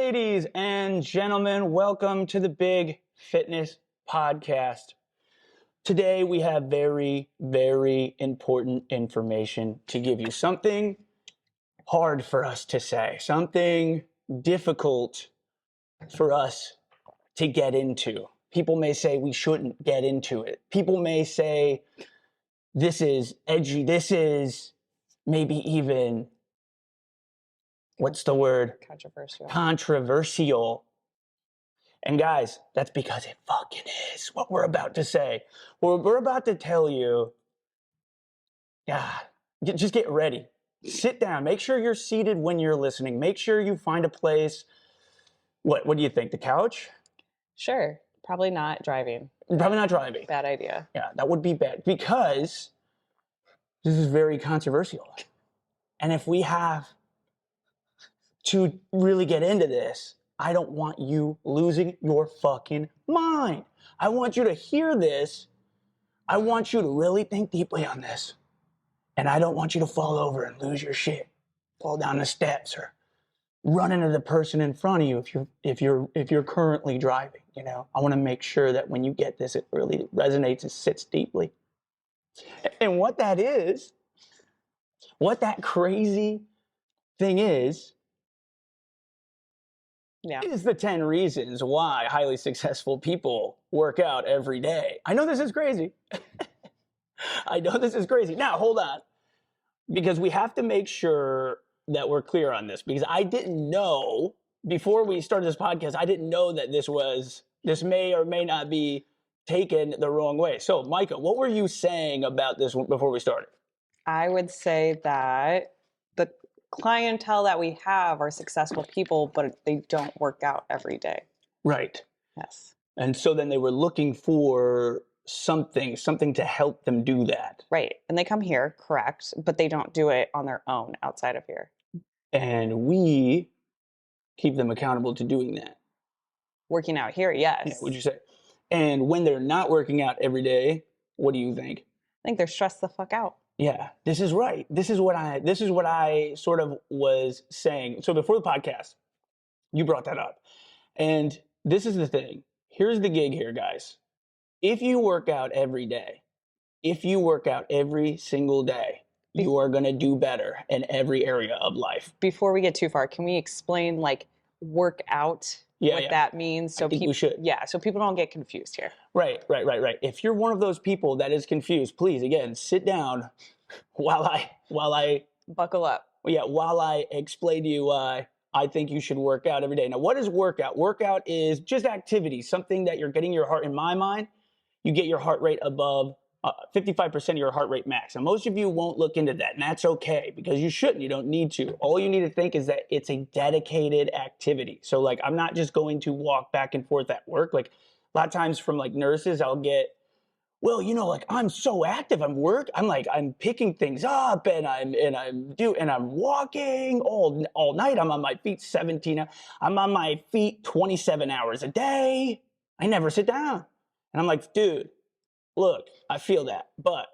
Ladies and gentlemen, welcome to the Big Fitness Podcast. Today we have very, very important information to give you. Something hard for us to say, something difficult for us to get into. People may say we shouldn't get into it. People may say this is edgy, this is maybe even, what's the word? Controversial. And guys, that's because it fucking is what we're about to say. We're about to tell you, just get ready. Sit down. Make sure you're seated when you're listening. Make sure you find a place. What do you think? The couch? Sure. Probably not driving. Probably not driving. Bad idea. Yeah, that would be bad because this is very controversial. And if we have to really get into this, I don't want you losing your fucking mind. I want you to hear this. I want you to really think deeply on this. And I don't want you to fall over and lose your shit, fall down the steps or run into the person in front of you if you're currently driving, you know. I want to make sure that when you get this, it really resonates, it sits deeply. And what that is, what that crazy thing is the 10 reasons why highly successful people work out every day. I know this is crazy. I know this is crazy. Now, hold on. Because we have to make sure that we're clear on this. Because I didn't know, before we started this podcast, I didn't know that this may or may not be taken the wrong way. So, Micah, what were you saying about this before we started? I would say that the clientele that we have are successful people, but they don't work out every day. Right. Yes. And so then they were looking for something to help them do that. Right. And they come here, correct, but they don't do it on their own outside of here. And we keep them accountable to doing that. Working out here, yes. Yeah, what'd you say? And when they're not working out every day, what do you think? I think they're stressed the fuck out. Yeah, this is right. This is what I sort of was saying. So before the podcast, you brought that up. And this is the thing. Here's the gig here, guys. If you work out every day, if you work out every single day, you are going to do better in every area of life. Before we get too far, can we explain work out? What that means? So we should. Yeah, so people don't get confused here. Right. If you're one of those people that is confused, please, again, sit down while I buckle up. Yeah, while I explain to you why I think you should work out every day. Now, what is workout? Workout is just activity, something that you're getting your heart, in my mind, you get your heart rate above 55% of your heart rate max. Now, most of you won't look into that, and that's okay, because you shouldn't. You don't need to. All you need to think is that it's a dedicated activity. So, I'm not just going to walk back and forth at work. A lot of times from, nurses, I'll get, well, I'm so active. I'm picking things up, and I'm walking all night. I'm on my feet I'm on my feet 27 hours a day. I never sit down. And I'm like, dude, look, I feel that, but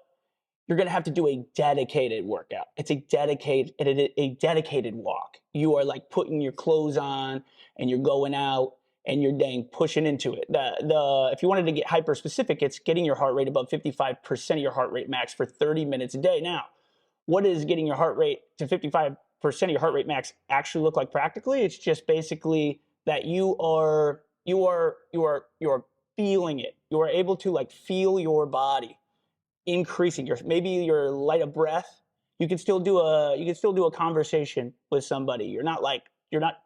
you're going to have to do a dedicated workout. It's a dedicated walk. You are putting your clothes on and you're going out and you're pushing into it. If you wanted to get hyper specific, it's getting your heart rate above 55% of your heart rate max for 30 minutes a day. Now, what does getting your heart rate to 55% of your heart rate max actually look like practically? It's just basically that you are feeling it. You are able to feel your body increasing. Maybe your light of breath. You can still do a conversation with somebody. You're not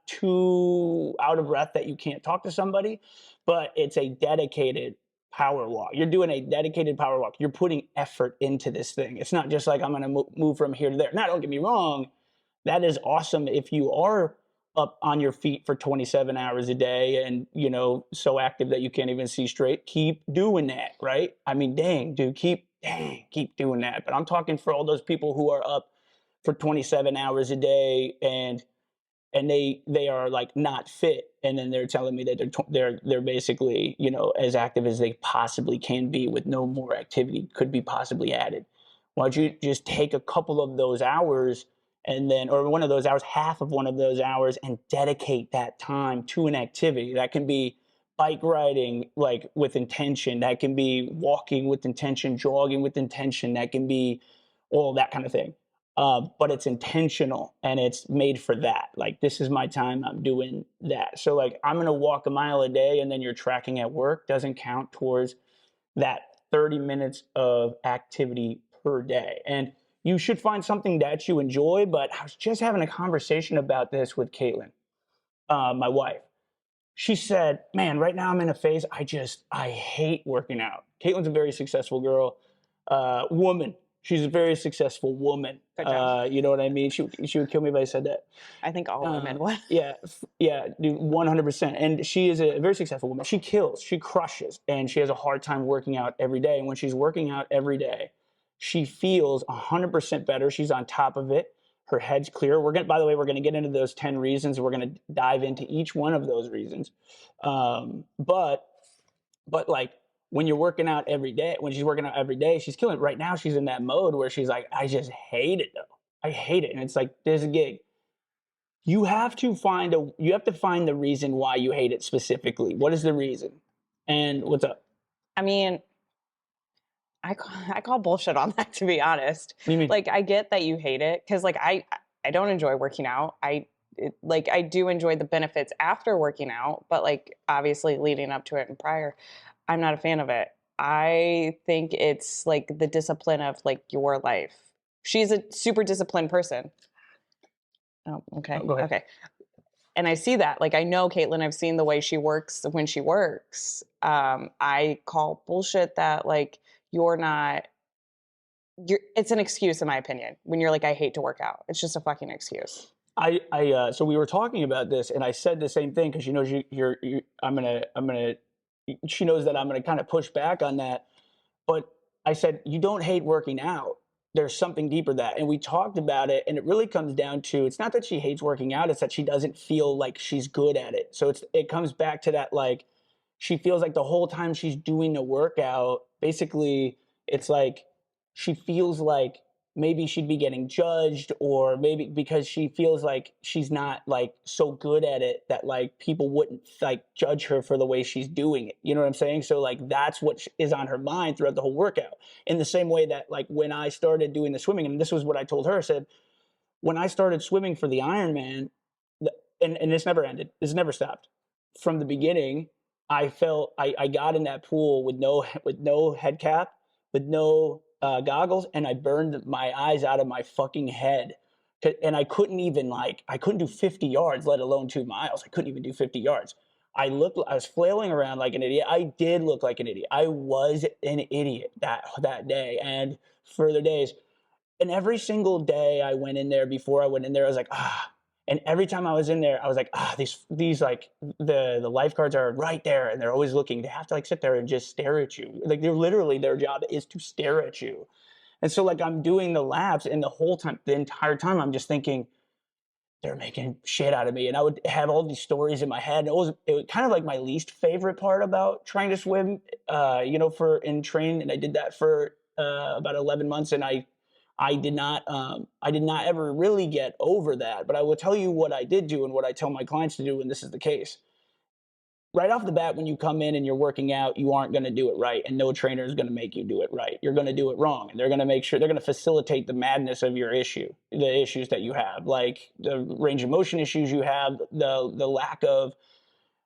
too out of breath that you can't talk to somebody, but it's a dedicated power walk. You're doing a dedicated power walk. You're putting effort into this thing. It's not just I'm going to move from here to there. Now, don't get me wrong. That is awesome if you are up on your feet for 27 hours a day and, so active that you can't even see straight. Keep doing that, right? I mean, dang, dude, keep doing that. But I'm talking for all those people who are up for 27 hours a day and they are not fit, and then they're telling me that they're basically as active as they possibly can be with no more activity could be possibly added. Why don't you just take a couple of those hours and then, or one of those hours, half of one of those hours, and dedicate that time to an activity. That can be bike riding, like with intention. That can be walking with intention, jogging with intention. That can be all that kind of thing. But it's intentional and it's made for that. Like, this is my time, I'm doing that. So, like, I'm going to walk a mile a day and then you're tracking at work doesn't count towards that 30 minutes of activity per day. And you should find something that you enjoy. But I was just having a conversation about this with Caitlin, my wife. She said, man, right now I'm in a phase, I hate working out. Caitlin's a very successful girl, woman. She's a very successful woman. Good job. You know what I mean? She would kill me if I said that. I think all women would. Yeah, yeah, dude, 100%. And she is a very successful woman. She kills, she crushes, and she has a hard time working out every day. And when she's working out every day, she feels 100% better. She's on top of it. Her head's clear. By the way, we're gonna get into those 10 reasons. We're gonna dive into each one of those reasons. But like, when you're working out every day, when she's working out every day, she's killing it. Right now, she's in that mode where she's like, I just hate it though. I hate it. And it's like, there's a gig. You have to find the reason why you hate it specifically. What is the reason? And what's up? I mean, I call bullshit on that, to be honest. What do you mean? Like, I get that you hate it because, like, I don't enjoy working out. I do enjoy the benefits after working out, but like obviously leading up to it and prior, I'm not a fan of it. I think it's like the discipline of like your life. She's a super disciplined person. Oh, okay. Go ahead. Okay. And I see that. Like, I know Caitlin, I've seen the way she works when she works. I call bullshit that like it's an excuse in my opinion. When you're like, I hate to work out. It's just a fucking excuse. So we were talking about this, and I said the same thing because she knows she knows that I'm gonna kind of push back on that. But I said, you don't hate working out. There's something deeper that. And we talked about it, and it really comes down to, it's not that she hates working out, it's that she doesn't feel like she's good at it. So it comes back to that, like, she feels like the whole time she's doing the workout, basically, it's like she feels like maybe she'd be getting judged, or maybe because she feels like she's not like so good at it that like people wouldn't like judge her for the way she's doing it. You know what I'm saying? So like that's what is on her mind throughout the whole workout. In the same way that like when I started doing the swimming, and this was what I told her, I said, when I started swimming for the Ironman, and this never ended, this never stopped. From the beginning, I felt I got in that pool with no head cap, with no goggles, and I burned my eyes out of my fucking head. And I couldn't do 50 yards, let alone 2 miles. I couldn't even do 50 yards. I was flailing around like an idiot. I did look like an idiot. I was an idiot that day and further days. And every single day I went in there, before I went in there, I was like, ah. And every time I was in there, I was like, these like the lifeguards are right there, and they're always looking. They have to like sit there and just stare at you. Like, they're literally, their job is to stare at you. And so like I'm doing the laps, and the entire time I'm just thinking, they're making shit out of me. And I would have all these stories in my head. It was kind of like my least favorite part about trying to swim, in train. And I did that for about 11 months. And I did not ever really get over that. But I will tell you what I did do and what I tell my clients to do when this is the case. Right off the bat, when you come in and you're working out, you aren't going to do it right, and no trainer is going to make you do it right. You're going to do it wrong, and they're going to facilitate the madness of your issue, the issues that you have, like the range of motion issues you have, the lack of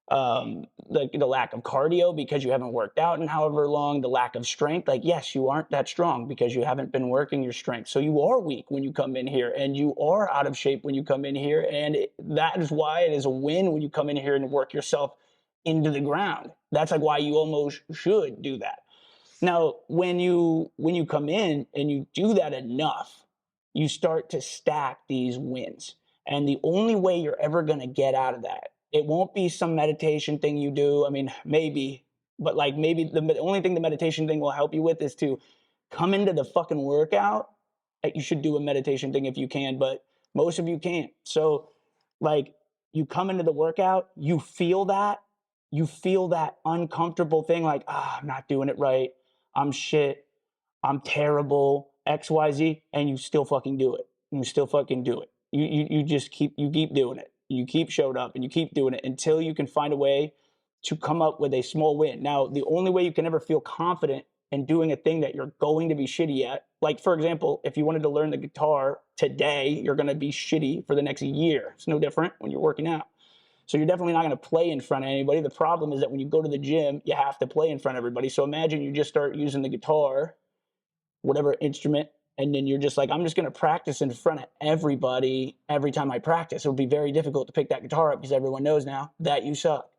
the lack of cardio because you haven't worked out in however long, the lack of strength. Like, yes, you aren't that strong because you haven't been working your strength. So you are weak when you come in here, and you are out of shape when you come in here. And that is why it is a win when you come in here and work yourself into the ground. That's like why you almost should do that. Now, when you come in and you do that enough, you start to stack these wins. And the only way you're ever going to get out of that, it won't be some meditation thing you do. I mean, maybe, but like maybe the only thing the meditation thing will help you with is to come into the fucking workout. You should do a meditation thing if you can, but most of you can't. So like, you come into the workout, you feel that uncomfortable thing, like, I'm not doing it right. I'm shit. I'm terrible, XYZ, and you still fucking do it. and you still fucking do it. You just keep doing it. You keep showing up and you keep doing it until you can find a way to come up with a small win. Now, the only way you can ever feel confident in doing a thing that you're going to be shitty at, like for example, if you wanted to learn the guitar today, you're going to be shitty for the next year. It's no different when you're working out. So you're definitely not going to play in front of anybody. The problem is that when you go to the gym, you have to play in front of everybody. So imagine you just start using the guitar, whatever instrument, and then you're just like, I'm just going to practice in front of everybody every time I practice. It would be very difficult to pick that guitar up because everyone knows now that you suck.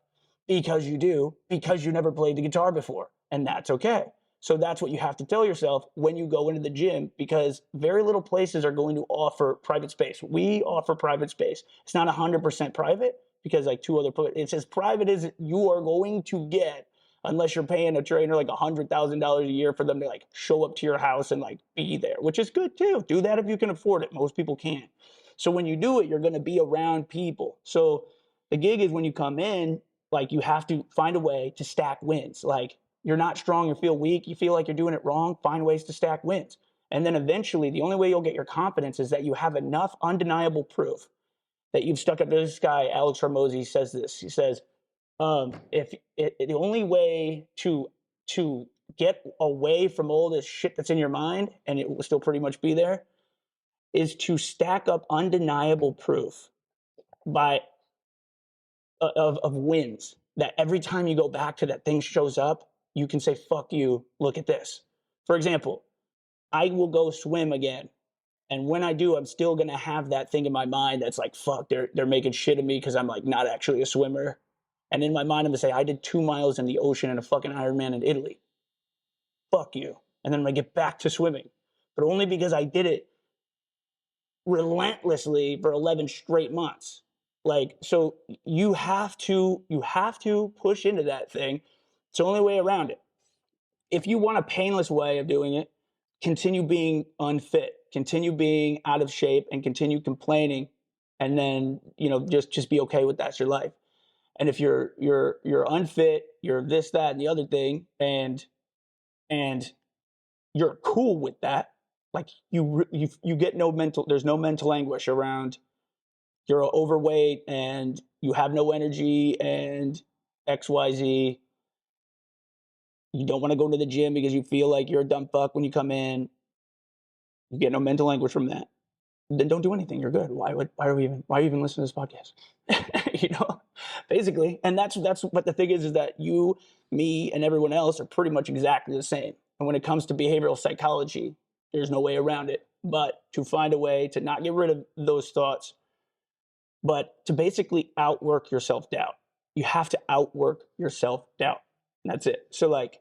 Because you do, because you never played the guitar before. And that's okay. So that's what you have to tell yourself when you go into the gym, because very little places are going to offer private space. We offer private space. It's not 100% private because like two other, it's as private as you are going to get unless you're paying a trainer like $100,000 a year for them to like show up to your house and like be there, which is good too. Do that if you can afford it. Most people can't. So when you do it, you're going to be around people. So the gig is when you come in, like you have to find a way to stack wins. Like you're not strong, you feel weak, you feel like you're doing it wrong, find ways to stack wins. And then eventually the only way you'll get your confidence is that you have enough undeniable proof that you've stuck up. This guy, Alex Hormozy, says this. He says, if the only way to get away from all this shit that's in your mind, and it will still pretty much be there, is to stack up undeniable proof by of wins, that every time you go back to that thing shows up, you can say, fuck you, look at this. For example, I will go swim again. And when I do, I'm still gonna have that thing in my mind that's like, fuck, they're making shit of me because I'm like not actually a swimmer. And in my mind, I'm gonna say, I did 2 miles in the ocean in a fucking Ironman in Italy. Fuck you. And then I'm gonna get back to swimming. But only because I did it relentlessly for 11 straight months. Like, so you have to push into that thing. It's the only way around it. If you want a painless way of doing it, continue being unfit, continue being out of shape, and continue complaining, and then just be okay with that's your life. And if you're unfit, you're this, that, and the other thing, and you're cool with that, like you get no mental, there's no mental anguish around you're overweight and you have no energy and XYZ. You don't want to go to the gym because you feel like you're a dumb fuck when you come in. You get no mental anguish from that. Then don't do anything. You're good. Why even listen to this podcast? Basically. And that's but the thing is that you, me, and everyone else are pretty much exactly the same. And when it comes to behavioral psychology, there's no way around it but to find a way to not get rid of those thoughts, but to basically outwork your self-doubt. You have to outwork your self-doubt. And that's it. So like,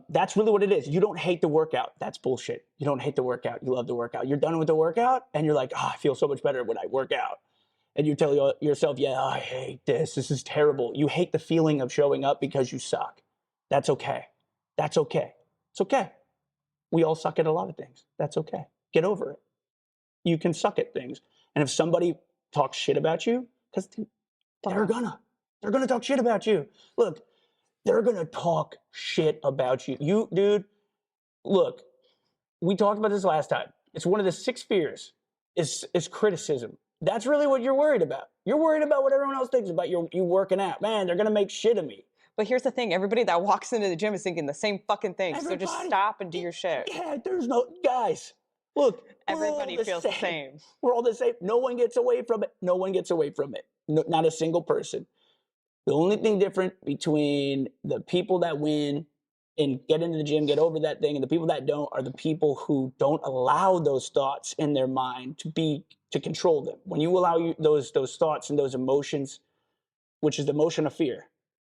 that's really what it is. You don't hate the workout. That's bullshit. You don't hate the workout. You love the workout. You're done with the workout and you're like, I feel so much better when I work out. And you tell yourself, yeah, I hate this. This is terrible. You hate the feeling of showing up because you suck. That's okay. That's okay. It's okay. We all suck at a lot of things. That's okay. Get over it. You can suck at things. And if somebody talks shit about you, because they're gonna talk shit about you. Look, they're gonna talk shit about you. You, dude, look, we talked about this last time. It's one of the 6 fears is criticism. That's really what you're worried about. You're worried about what everyone else thinks about you working out. Man, they're gonna make shit of me. But here's the thing, everybody that walks into the gym is thinking the same fucking thing. So just stop and do your shit. Yeah, there's no, guys, look, everybody feels the same. We're all the same. No one gets away from it. No one gets away from it. No, not a single person. The only thing different between the people that win and get into the gym, get over that thing, and the people that don't are the people who don't allow those thoughts in their mind to control them. When you allow those thoughts and those emotions, which is the emotion of fear,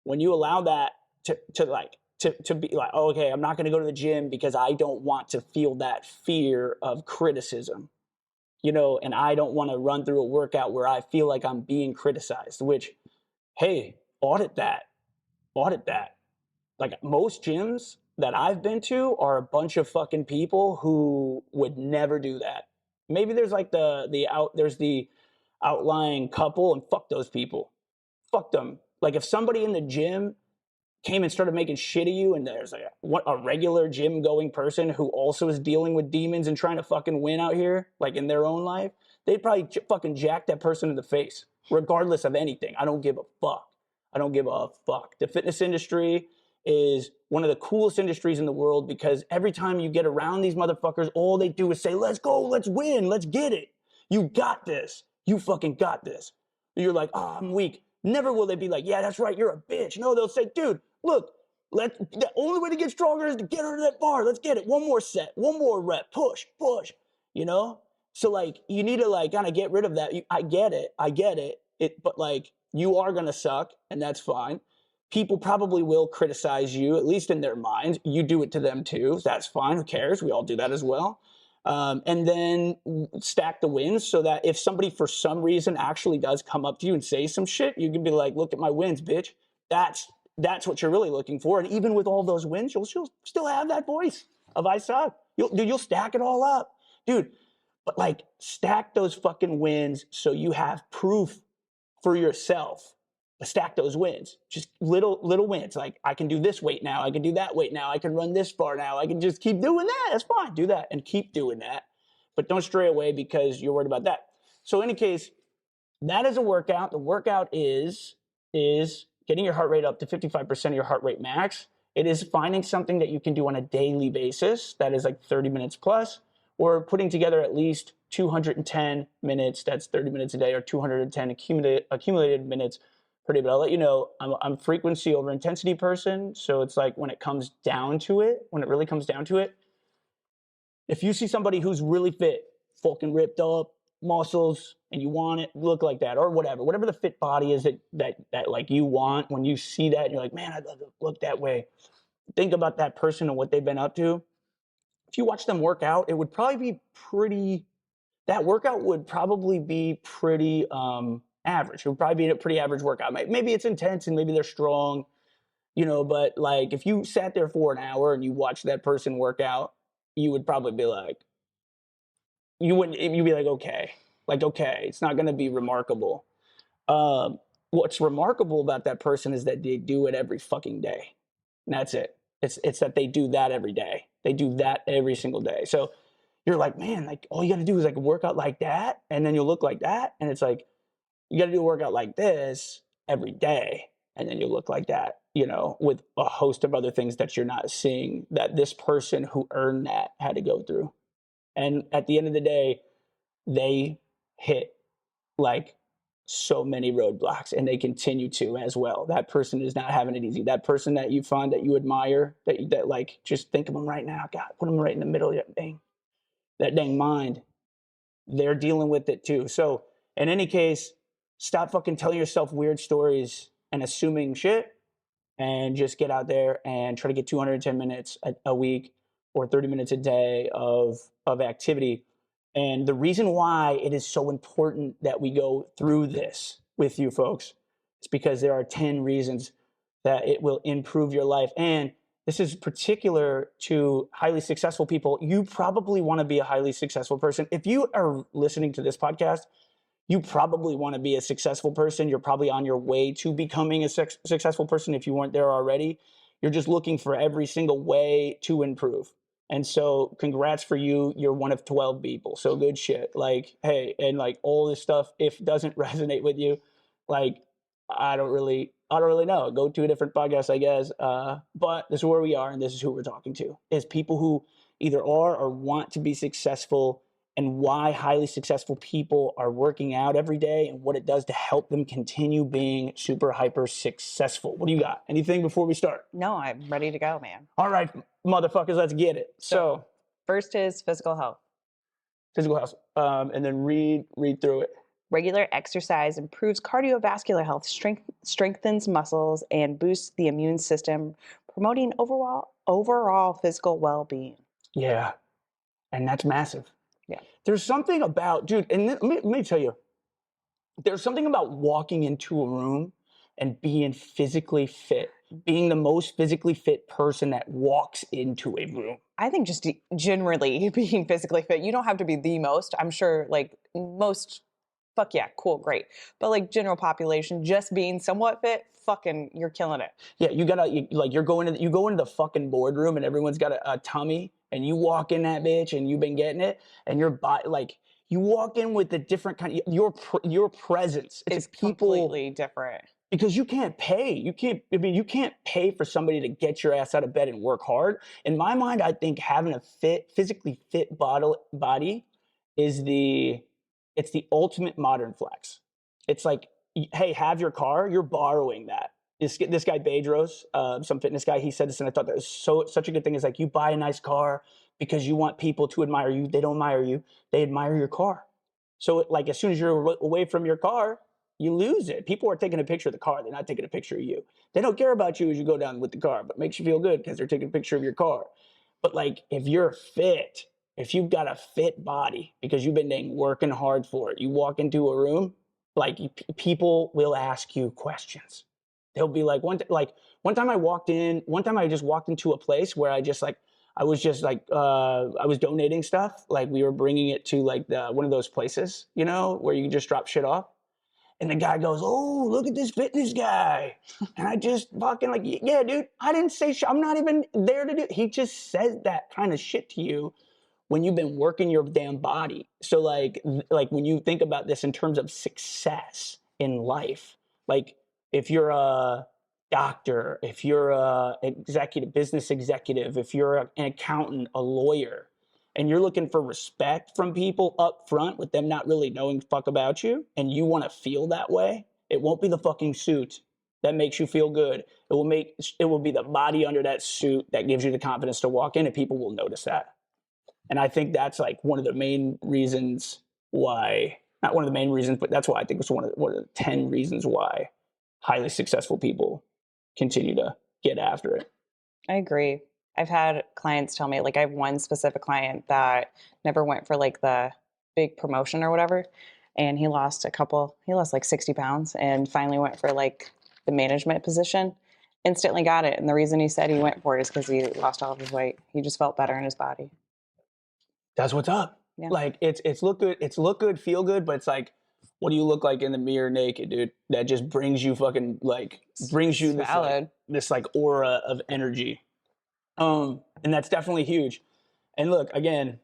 when you allow that to be like, oh, okay, I'm not going to go to the gym because I don't want to feel that fear of criticism, and I don't want to run through a workout where I feel like I'm being criticized, which, hey, audit that. Like most gyms that I've been to are a bunch of fucking people who would never do that. Maybe there's like there's the outlying couple, and fuck those people. Fuck them. Like if somebody in the gym came and started making shit of you, and there's like a regular gym going person who also is dealing with demons and trying to fucking win out here, like in their own life, they'd probably fucking jack that person in the face, regardless of anything. I don't give a fuck. I don't give a fuck. The fitness industry is one of the coolest industries in the world because every time you get around these motherfuckers, all they do is say, let's go, let's win, let's get it. You got this. You fucking got this. You're like, oh, I'm weak. Never will they be like, yeah, that's right, you're a bitch. No, they'll say, dude, look, the only way to get stronger is to get her to that bar. Let's get it. One more set, one more rep, push, push, you know? So like, you need to like kind of get rid of that. I get it, but like, you are going to suck and that's fine. People probably will criticize you, at least in their minds. You do it to them too. That's fine. Who cares? We all do that as well. And then stack the wins so that if somebody for some reason actually does come up to you and say some shit, you can be like, look at my wins, bitch. That's what you're really looking for. And even with all those wins, you'll still have that voice of I suck. You'll stack it all up, dude. But like, stack those fucking wins so you have proof for yourself. Stack those wins, just little wins. Like, I can do this weight now, I can do that weight now, I can run this far now, I can just keep doing that. That's fine. Do that and keep doing that, but don't stray away because you're worried about that. So in any case, that is a workout. The workout is getting your heart rate up to 55% of your heart rate max. It is finding something that you can do on a daily basis that is like 30 minutes plus, or putting together at least 210 minutes, that's 30 minutes a day, or 210 accumulated minutes per day. But I'll let you know, I'm frequency over intensity person. So it's like when it comes down to it, when it really comes down to it, if you see somebody who's really fit, fucking ripped up, muscles, and you want it look like that, or whatever the fit body is that like you want, when you see that, you're like, man, I'd love to look that way. Think about that person and what they've been up to. If you watch them work out, it would probably be pretty, that workout would probably be pretty average. It would probably be a pretty average workout. Maybe it's intense and maybe they're strong, you know, but like if you sat there for an hour and you watched that person work out, you would probably be like, you'd be like, okay, it's not going to be remarkable. What's remarkable about that person is that they do it every fucking day. And that's it. It's that they do that every day. They do that every single day. So you're like, man, like all you got to do is like work out like that, and then you'll look like that. And it's like, you got to do a workout like this every day, and then you look like that, you know, with a host of other things that you're not seeing that this person who earned that had to go through. And at the end of the day, they hit like so many roadblocks and they continue to as well. That person is not having it easy. That person that you find that you admire, that like, just think of them right now. God, put them right in the middle of that dang mind. They're dealing with it too. So in any case, stop fucking telling yourself weird stories and assuming shit, and just get out there and try to get 210 minutes a week or 30 minutes a day of activity. And the reason why it is so important that we go through this with you folks is because there are 10 reasons that it will improve your life. And this is particular to highly successful people. You probably want to be a highly successful person. If you are listening to this podcast, you probably want to be a successful person. You're probably on your way to becoming a successful person if you weren't there already. You're just looking for every single way to improve. And so congrats for you. You're one of 12 people. So good shit. Like, hey, and like all this stuff, if it doesn't resonate with you, like, I don't really know. Go to a different podcast, I guess. But this is where we are, and this is who we're talking to, is people who either are or want to be successful, and why highly successful people are working out every day and what it does to help them continue being super hyper successful. What do you got? Anything before we start? No, I'm ready to go, man. All right, motherfuckers, let's get it. So first is physical health. Physical health, and then read through it. Regular exercise improves cardiovascular health, strengthens muscles, and boosts the immune system, promoting overall physical well-being. Yeah, and that's massive. Yeah. There's something about, dude, and let me tell you, there's something about walking into a room and being physically fit, being the most physically fit person that walks into a room. I think just generally being physically fit, you don't have to be the most. I'm sure like most fuck yeah, cool, great. But like general population, just being somewhat fit, fucking, you're killing it. Yeah, you go into the fucking boardroom and everyone's got a tummy, and you walk in that bitch and you've been getting it, and your body, like, you walk in with a different kind of your presence. It's It's like people, completely different. because you can't pay. I mean, you can't pay for somebody to get your ass out of bed and work hard. In my mind, I think having a physically fit body is it's the ultimate modern flex. It's like, hey, have your car, you're borrowing that. This guy Bedros, some fitness guy, he said this, and I thought that was such a good thing. Is like, you buy a nice car because you want people to admire you. They don't admire you; they admire your car. So, like, as soon as you're away from your car, you lose it. People are taking a picture of the car. They're not taking a picture of you. They don't care about you as you go down with the car, but it makes you feel good because they're taking a picture of your car. But like, if you're fit, if you've got a fit body because you've been working hard for it, you walk into a room, like, people will ask you questions. They'll be like, one time I just walked into a place where I was donating stuff. Like, we were bringing it to like one of those places, where you can just drop shit off. And the guy goes, "Oh, look at this fitness guy." And I just fucking like, yeah, dude, I didn't say I'm not even there to do. He just says that kind of shit to you when you've been working your damn body. So like when you think about this in terms of success in life, like, if you're a doctor, if you're a business executive, if you're an accountant, a lawyer, and you're looking for respect from people up front with them not really knowing fuck about you, and you want to feel that way, it won't be the fucking suit that makes you feel good. It will be the body under that suit that gives you the confidence to walk in, and people will notice that. And I think that's like one of the main reasons why, not one of the main reasons, but that's why I think it's one of the 10 reasons why highly successful people continue to get after it. I agree. I've had clients tell me, like, I have one specific client that never went for like the big promotion or whatever. And he lost like 60 pounds and finally went for like the management position. Instantly got it. And the reason he said he went for it is because he lost all of his weight. He just felt better in his body. That's what's up. Yeah. Like, it's look good, feel good, but it's like, what do you look like in the mirror naked, dude? That just brings you fucking, like, brings you this valid. this like aura of energy. And that's definitely huge. And look, again,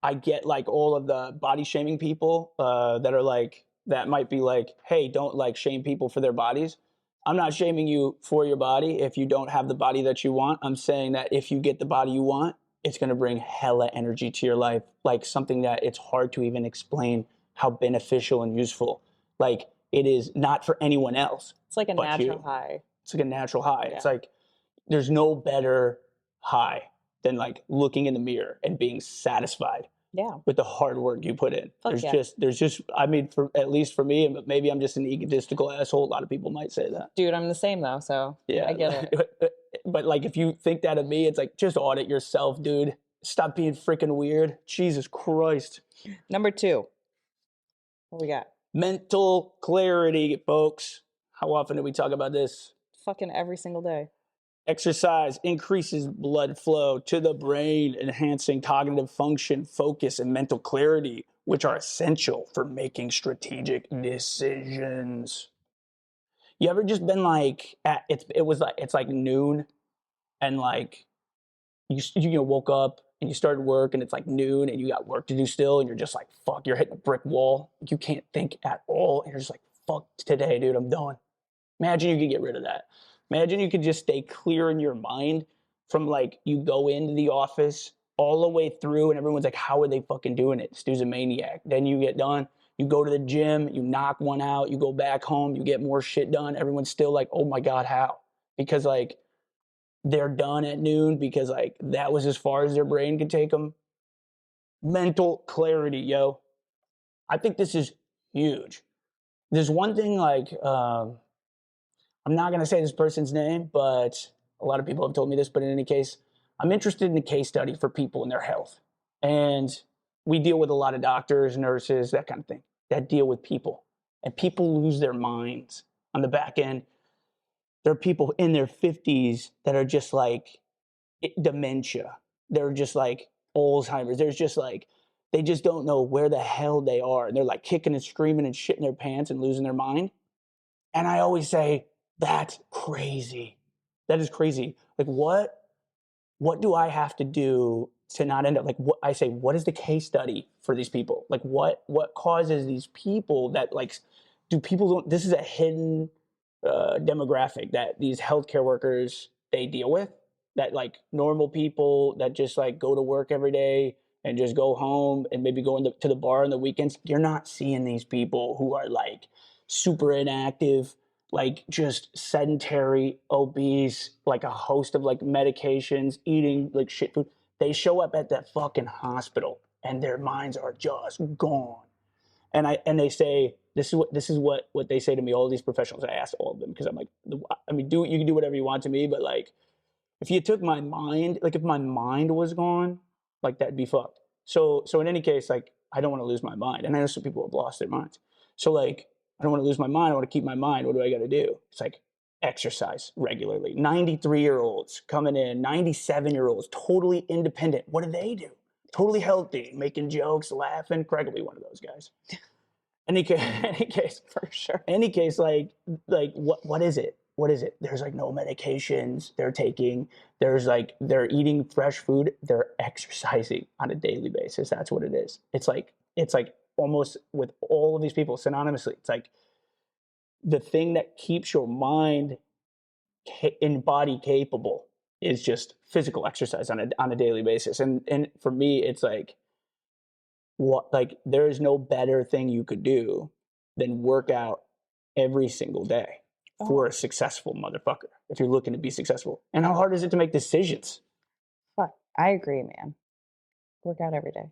I get like all of the body shaming people that are like, that might be like, hey, don't like shame people for their bodies. I'm not shaming you for your body if you don't have the body that you want. I'm saying that if you get the body you want, it's going to bring hella energy to your life, like something that it's hard to even explain how beneficial and useful. Like, it is not for anyone else. It's like a but natural you. high. It's like a natural high. Yeah. It's like, there's no better high than like looking in the mirror and being satisfied Yeah. with the hard work you put in. Fuck There's just, I mean, at least for me, but maybe I'm just an egotistical asshole. A lot of people might say that. Dude, I'm the same though, so yeah, I get it. But like, if you think that of me, it's like, just audit yourself, dude. Stop being freaking weird. Jesus Christ. Number 2. What we got? Mental clarity, folks. How often do we talk about this? Fucking every single day. Exercise increases blood flow to the brain, enhancing cognitive function, focus, and mental clarity, which are essential for making strategic decisions. You ever just been like, it's like noon, and like, you woke up and you started work and it's like noon and you got work to do still, and you're just like, fuck, you're hitting a brick wall. You can't think at all. And you're just like, fuck today, dude, I'm done. Imagine you could get rid of that. Imagine you could just stay clear in your mind from like, you go into the office all the way through and everyone's like, how are they fucking doing it? This dude's a maniac. Then you get done, you go to the gym, you knock one out, you go back home, you get more shit done. Everyone's still like, oh my God, how? Because like, they're done at noon because like that was as far as their brain could take them. Mental clarity, yo. I think this is huge. There's one thing like, I'm not going to say this person's name, but a lot of people have told me this, but in any case, I'm interested in a case study for people and their health. And we deal with a lot of doctors, nurses, that kind of thing, that deal with people. And people lose their minds on the back end. There are people in their 50s that are just like dementia. They're just like Alzheimer's. There's just like They just don't know where the hell they are. And they're like kicking and screaming and shitting their pants and losing their mind. And I always say, that's crazy. That is crazy. Like, what do I have to do to not end up like what I say, what is the case study for these people? Like what causes these people that like do people don't this is a hidden demographic that these healthcare workers they deal with that like normal people that just like go to work every day and just go home and maybe go to the bar on the weekends. You're not seeing these people who are like super inactive, like just sedentary, obese, like a host of like medications, eating like shit food. They show up at that fucking hospital and their minds are just gone. And they say this is what they say to me. All these professionals, I asked all of them because I'm like, I mean, do you can do whatever you want to me, but like if you took my mind, like if my mind was gone, like that'd be fucked. So in any case, like I don't want to lose my mind, and I know some people have lost their minds. So like I don't want to lose my mind. I want to keep my mind. What do I got to do? It's like exercise regularly. 93-year-olds coming in, 97-year-olds, totally independent. What do? Totally healthy, making jokes, laughing. Craig will be one of those guys. Any case, any case, For sure. any case, like what is it? What is it? There's like no medications they're taking. There's like they're eating fresh food. They're exercising on a daily basis. That's what it is. It's like almost with all of these people synonymously. It's like the thing that keeps your mind and body capable is just physical exercise on a daily basis. And for me, it's like what like there is no better thing you could do than work out every single day for Oh, a successful motherfucker if you're looking to be successful. And how hard is it to make decisions? fuck. I agree, man. Work out every day.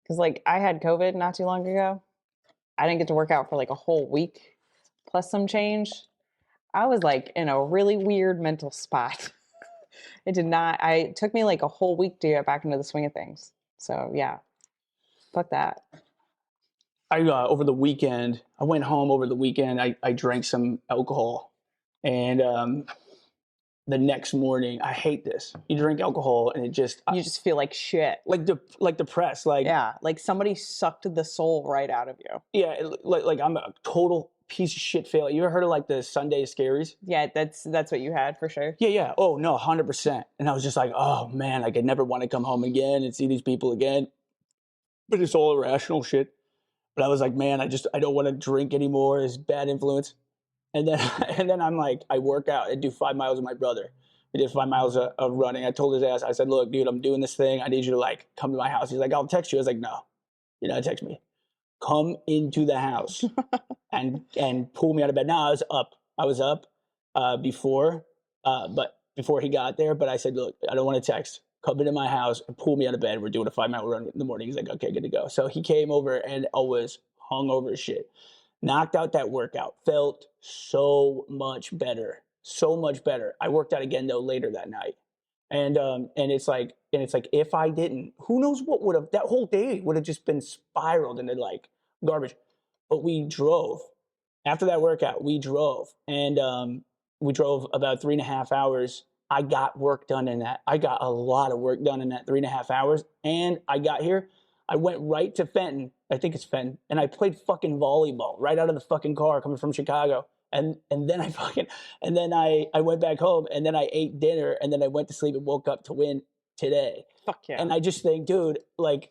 Because, like, I had COVID not too long ago. I didn't get to work out for like a whole week plus some change. I was like in a really weird mental spot. It took me like a whole week to get back into the swing of things. So, yeah, fuck that. I over the weekend, I went home over the weekend. I drank some alcohol, and the next morning, I hate this. You drink alcohol, and it just You just feel like shit. like depressed. Like Yeah, like somebody sucked the soul right out of you. yeah, like I'm a total piece of shit failure. You ever heard of like the Sunday scaries? Yeah, that's what you had for sure. Yeah, yeah. Oh no, 100%. And I was just like, oh man, like I never want to come home again and see these people again. But it's all irrational shit. But I was like, man, I don't want to drink anymore. It's bad influence. And then and then I'm like, I work out. I do 5 miles with my brother. We did 5 miles of running. I told his ass, I said, look, dude, I'm doing this thing. I need you to like come to my house. He's like, I'll text you. I was like, no, you're not text me. Come into the house and pull me out of bed. Now I was up before, but before he got there. But I said, look, I don't want to text. Come into my house and pull me out of bed. We're doing a 5 mile run in the morning. He's like, okay, good to go. So he came over and I was hung over as shit. Knocked out that workout. Felt so much better. So much better. I worked out again though later that night. And it's like if I didn't, who knows what would have that whole day would have just been spiraled into like garbage. But we drove after that workout. We drove about 3.5 hours. I got work done in that. I got a lot of work done in that 3.5 hours. And I got here. I went right to Fenton. I think it's Fenton, and I played fucking volleyball right out of the fucking car coming from Chicago. And then I went back home and then I ate dinner and then I went to sleep and woke up to win today. Fuck yeah. And I just think, dude, like,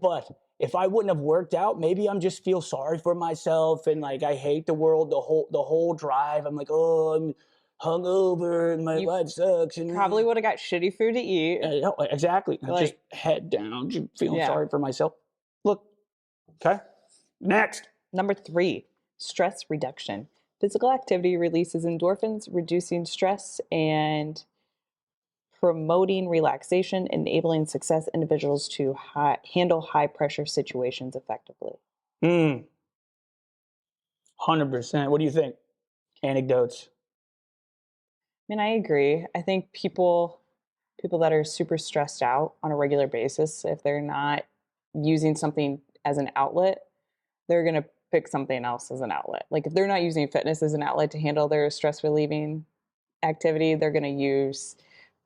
but if I wouldn't have worked out, maybe I'm just feel sorry for myself and like I hate the world, the whole drive. I'm like, oh, I'm hungover and my You life sucks. And probably would have got shitty food to eat. yeah, exactly. Like, just head down, just feeling yeah. sorry for myself. Look, okay, next. Number 3, stress reduction. Physical activity releases endorphins, reducing stress and promoting relaxation, enabling success individuals to handle high pressure situations effectively. 100%. What do you think? Anecdotes. I mean, I agree. I think people that are super stressed out on a regular basis, if they're not using something as an outlet, they're going to pick something else as an outlet. Like if they're not using fitness as an outlet to handle their stress relieving activity, they're going to use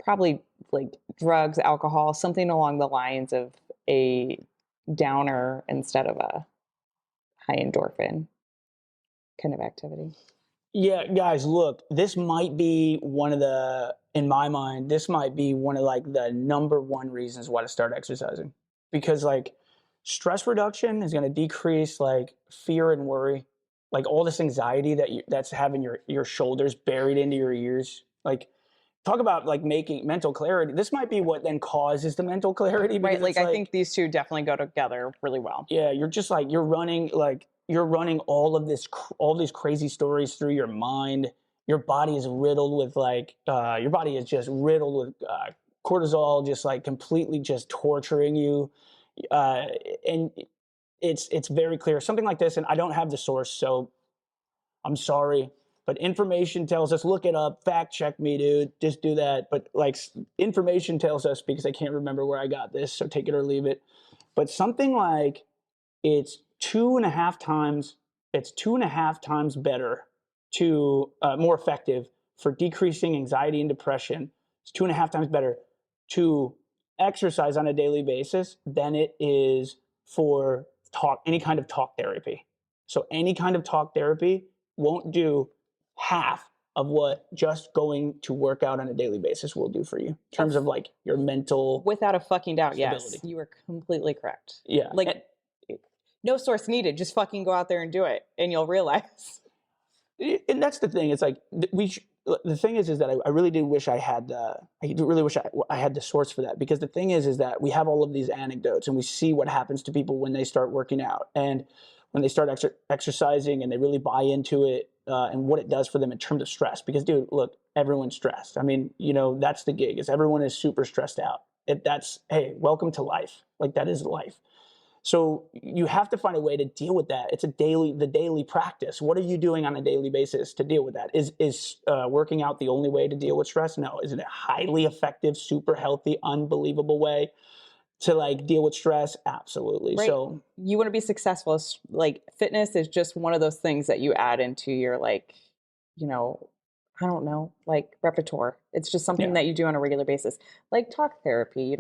probably like drugs, alcohol, something along the lines of a downer instead of a high endorphin kind of activity. Yeah, guys, look, this might be one of the, in my mind, this might be one of like the number one reasons why to start exercising. Because like stress reduction is going to decrease like fear and worry, like all this anxiety that's having your shoulders buried into your ears. Like talk about like making mental clarity. This might be what then causes the mental clarity because Right. Like it's I like think these two definitely go together really well. yeah, you're just like you're running all of this all these crazy stories through your mind. Your body is riddled with like your body is just riddled with cortisol, just like completely just torturing you. uh, and it's very clear something like this, and I don't have the source, so I'm sorry, but information tells us, look it up, fact check me, dude, just do that. But like information tells us, because I can't remember where I got this, so take it or leave it, but something like it's 2.5 times it's 2.5 times better to more effective for decreasing anxiety and depression. It's 2.5 times better to exercise on a daily basis than it is for talk any kind of talk therapy. So any kind of talk therapy won't do half of what just going to work out on a daily basis will do for you in terms of like your mental Without a fucking doubt, stability. yes. You are completely correct. Yeah. Like no source needed. Just fucking go out there and do it and you'll realize. And that's the thing. It's like the thing is that I really did wish I had. I really wish I had the source for that, because the thing is that we have all of these anecdotes and we see what happens to people when they start working out and when they start exercising and they really buy into it and what it does for them in terms of stress. Because, dude, look, everyone's stressed. I mean, that's the gig. Is everyone is super stressed out. That's hey, welcome to life. Like that is life. So you have to find a way to deal with that. It's the daily practice. What are you doing on a daily basis to deal with that? Is working out the only way to deal with stress? No. Is it a highly effective, super healthy, unbelievable way to like deal with stress? Absolutely. Right. So you want to be successful. Like fitness is just one of those things that you add into your like, you know, I don't know, like repertoire. It's just something yeah. that you do on a regular basis. Like talk therapy,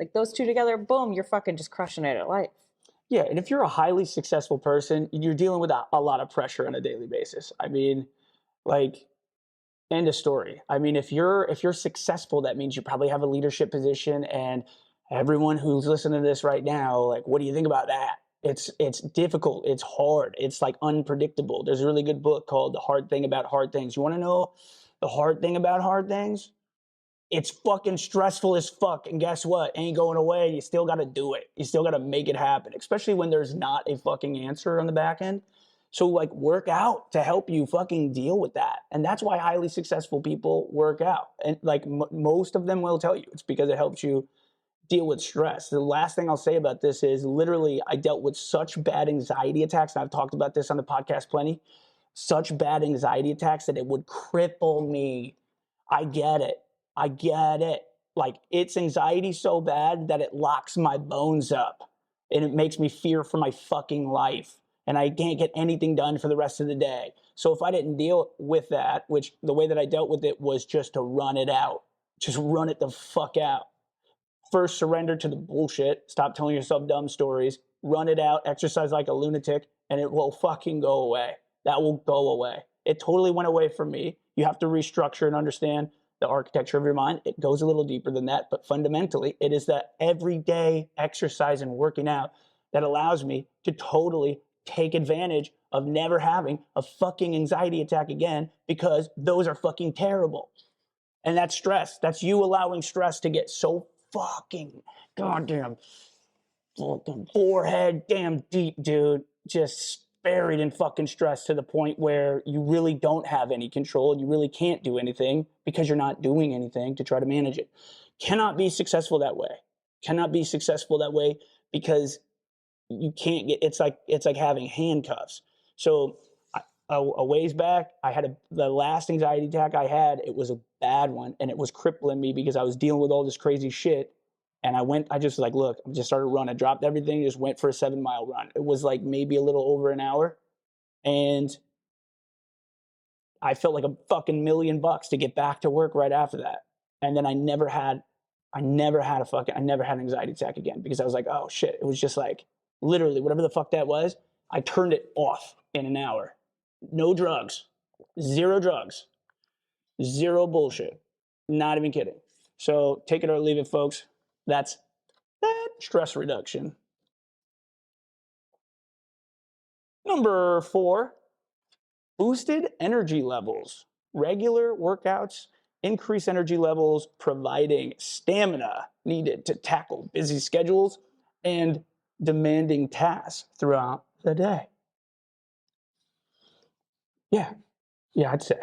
like those two together, boom, you're fucking just crushing it at life. Yeah, and if you're a highly successful person, you're dealing with a lot of pressure on a daily basis. I mean, like end of story. I mean, if you're successful, that means you probably have a leadership position, and everyone who's listening to this right now, like, what do you think about that? It's difficult. It's hard. It's like unpredictable. There's a really good book called The Hard Thing About Hard Things. You want to know the hard thing about hard things? It's fucking stressful as fuck. And guess what? Ain't going away. You still got to do it. You still got to make it happen, especially when there's not a fucking answer on the back end. So, like, work out to help you fucking deal with that. And that's why highly successful people work out. And, like, most of them will tell you it's because it helps you deal with stress. The last thing I'll say about this is literally, I dealt with such bad anxiety attacks. And I've talked about this on the podcast plenty. Such bad anxiety attacks that it would cripple me. I get it. I get it. Like it's anxiety so bad that it locks my bones up and it makes me fear for my fucking life. And I can't get anything done for the rest of the day. So if I didn't deal with that, which the way that I dealt with it was just to run it out, just run it the fuck out. First, surrender to the bullshit. Stop telling yourself dumb stories. Run it out. Exercise like a lunatic, and it will fucking go away. That will go away. It totally went away from me. You have to restructure and understand the architecture of your mind. It goes a little deeper than that, but fundamentally, it is that everyday exercise and working out that allows me to totally take advantage of never having a fucking anxiety attack again, because those are fucking terrible. And that's stress. That's you allowing stress to get so fucking goddamn fucking forehead damn deep, dude. Just buried in fucking stress to the point where you really don't have any control. You really can't do anything because you're not doing anything to try to manage it. Cannot be successful that way. Cannot be successful that way because you can't get, it's like having handcuffs. So a ways back, I had the last anxiety attack I had, it was a bad one, and it was crippling me because I was dealing with all this crazy shit. And I just like, look, I just started running. I dropped everything, just went for a 7 mile run. It was like maybe a little over an hour. And I felt like a fucking $1,000,000 to get back to work right after that. And then I never had I never had an anxiety attack again because I was like, oh shit. It was just like literally whatever the fuck that was. I turned it off in an hour. No drugs, zero drugs, zero bullshit. Not even kidding. So take it or leave it, folks. That's that stress reduction. Number 4, boosted energy levels. Regular workouts increase energy levels, providing stamina needed to tackle busy schedules and demanding tasks throughout the day. Yeah, I'd say.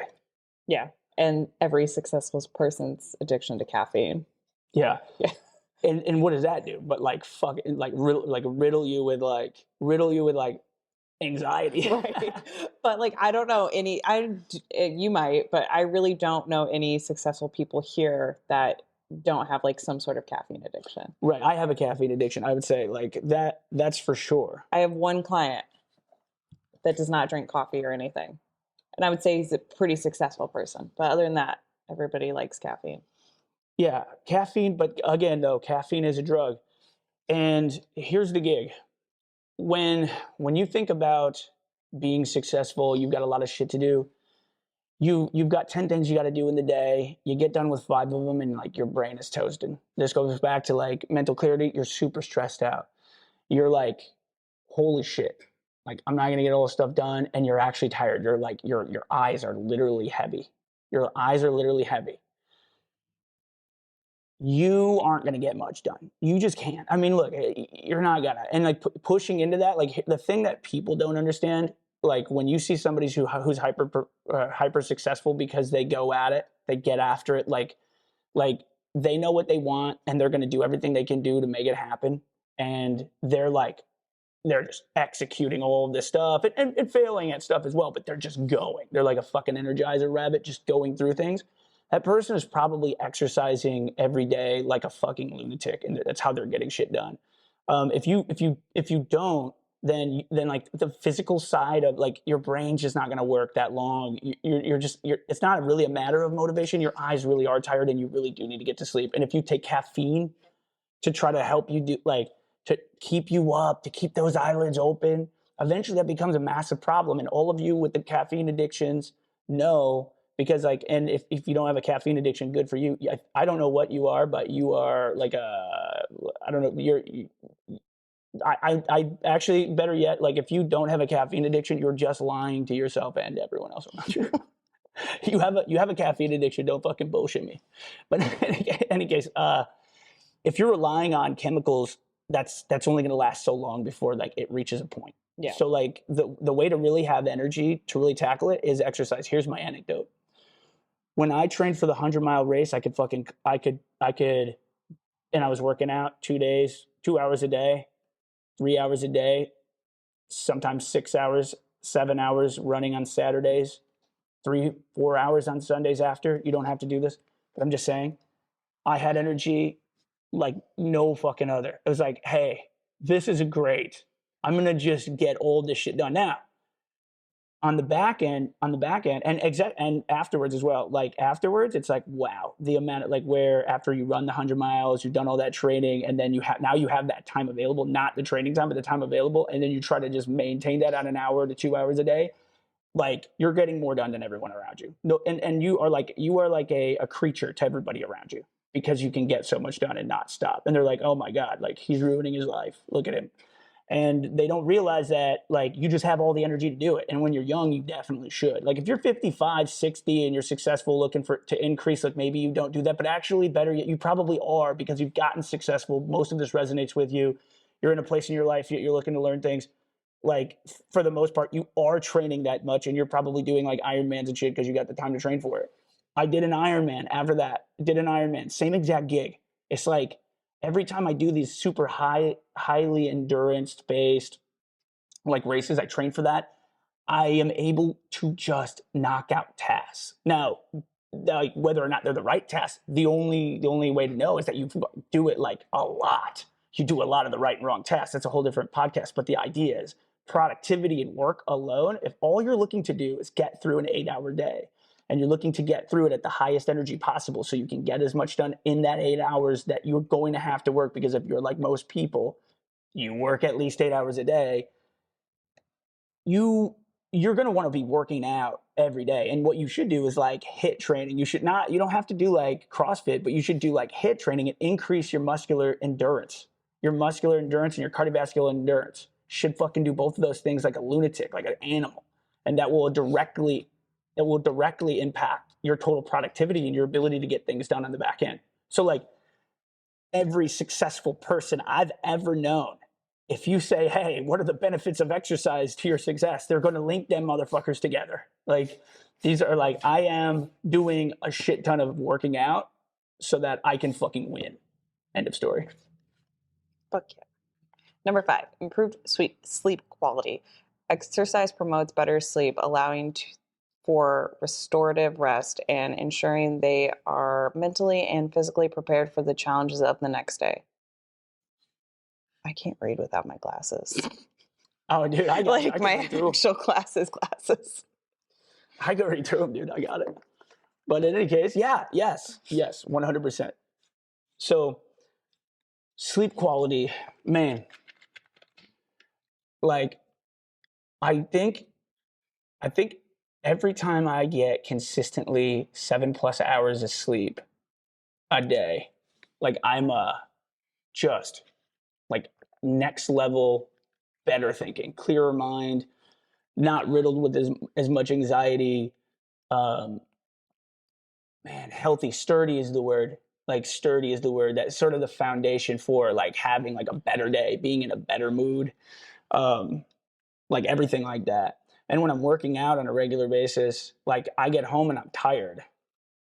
Yeah. And every successful person's addiction to caffeine. Yeah. Yeah. And what does that do? But like fucking riddle you with anxiety. Right. But like, I don't know any, you might, but I really don't know any successful people here that don't have like some sort of caffeine addiction. Right. I have a caffeine addiction. I would say like that's for sure. I have one client that does not drink coffee or anything. And I would say he's a pretty successful person. But other than that, everybody likes caffeine. Yeah, caffeine, but again though, caffeine is a drug. And here's the gig. When you think about being successful, you've got a lot of shit to do. You've got 10 things you got to do in the day. You get done with 5 of them and like your brain is toasted. This goes back to like mental clarity. You're super stressed out. You're like, holy shit. Like I'm not going to get all this stuff done and you're actually tired. You're like your eyes are literally heavy. Your eyes are literally heavy. You aren't going to get much done. You just can't. I mean, look, you're not gonna. And like pushing into that, like the thing that people don't understand, like when you see somebody who's hyper successful because they go at it, they get after it, like they know what they want and they're going to do everything they can do to make it happen. And they're just executing all of this stuff and failing at stuff as well, but they're just going. They're like a fucking Energizer rabbit just going through things. That person is probably exercising every day like a fucking lunatic, and that's how they're getting shit done. If you don't, then like the physical side of like your brain's just not going to work that long. It's not really a matter of motivation. Your eyes really are tired, and you really do need to get to sleep. And if you take caffeine to try to help you do like to keep you up, to keep those eyelids open, eventually that becomes a massive problem. And all of you with the caffeine addictions know, because like, and if you don't have a caffeine addiction, good for you. I don't know what you are, but you are like I don't know, I actually, better yet, like if you don't have a caffeine addiction, you're just lying to yourself and everyone else around you. You have a caffeine addiction, don't fucking bullshit me. But in any case, if you're relying on chemicals, that's only going to last so long before like it reaches a point. Yeah. So like the way to really have energy to really tackle it is exercise. Here's my anecdote. When I trained for the 100-mile race, I could, and I was working out 2 days, 2 hours a day, 3 hours a day, sometimes 6 hours, 7 hours running on Saturdays, 3-4 hours on Sundays after. You don't have to do this, but I'm just saying, I had energy like no fucking other. It was like, hey, this is great. I'm gonna just get all this shit done now. On the back end, and afterwards as well. Like afterwards, it's like wow, the amount of like where after you run the 100 miles, you've done all that training, and then you have that time available, not the training time, but the time available, and then you try to just maintain that on an hour to 2 hours a day. Like you're getting more done than everyone around you. No, and you are like a creature to everybody around you because you can get so much done and not stop. And they're like, oh my God, like he's ruining his life. Look at him. And they don't realize that like you just have all the energy to do it. And when you're young, you definitely should. Like if you're 55, 60 and you're successful looking to increase, like maybe you don't do that, but actually better yet, you probably are because you've gotten successful. Most of this resonates with you. You're in a place in your life, you're looking to learn things. Like for the most part, you are training that much and you're probably doing like Ironmans and shit because you got the time to train for it. I did an Ironman after that, same exact gig. It's like every time I do these super highly endurance based like races, I train for that. I am able to just knock out tasks. Now, like whether or not they're the right tasks, the only way to know is that you do it like a lot. You do a lot of the right and wrong tasks. That's a whole different podcast. But the idea is productivity and work alone. If all you're looking to do is get through an 8-hour day, and you're looking to get through it at the highest energy possible so you can get as much done in that 8 hours that you're going to have to work, because if you're like most people, you work at least 8 hours a day, you're going to want to be working out every day. And what you should do is like HIIT training. You don't have to do like CrossFit, but you should do like HIIT training and increase your muscular endurance. Your muscular endurance and your cardiovascular endurance should fucking do both of those things like a lunatic, like an animal. And that will directly impact your total productivity and your ability to get things done on the back end. So like every successful person I've ever known, if you say, hey, what are the benefits of exercise to your success? They're going to link them motherfuckers together. Like, these are like, I am doing a shit ton of working out so that I can fucking win. End of story. Fuck yeah. Number 5, improved sleep quality. Exercise promotes better sleep, allowing for restorative rest and ensuring they are mentally and physically prepared for the challenges of the next day. I can't read without my glasses. Oh, dude, I got like my actual glasses. I can read through them, dude. I got it. But in any case, yes, 100%. So sleep quality, man, like I think every time I get consistently 7+ hours of sleep a day, like I'm just like next level better thinking, clearer mind, not riddled with as much anxiety. Um, Man, healthy, sturdy is the word. Like sturdy is the word. That's sort of the foundation for like having like a better day, being in a better mood, um, like everything like that. And when I'm working out on a regular basis, like I get home and I'm tired.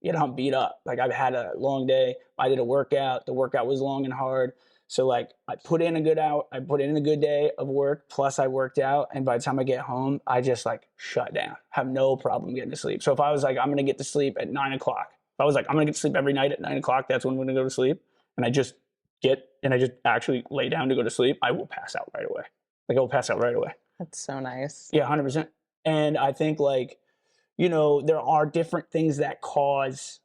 I'm beat up. Like I've had a long day. I did a workout. The workout was long and hard. So like I put in a good day of work, plus I worked out. And by the time I get home, I just like shut down. Have no problem getting to sleep. So if I was like, I'm gonna get to sleep at 9 o'clock. If I was like, I'm gonna get to sleep every night at 9 o'clock, that's when I'm gonna go to sleep. And I just actually lay down to go to sleep, I will pass out right away. Like I will pass out right away. That's so nice. Yeah, 100%. And I think like, there are different things that cause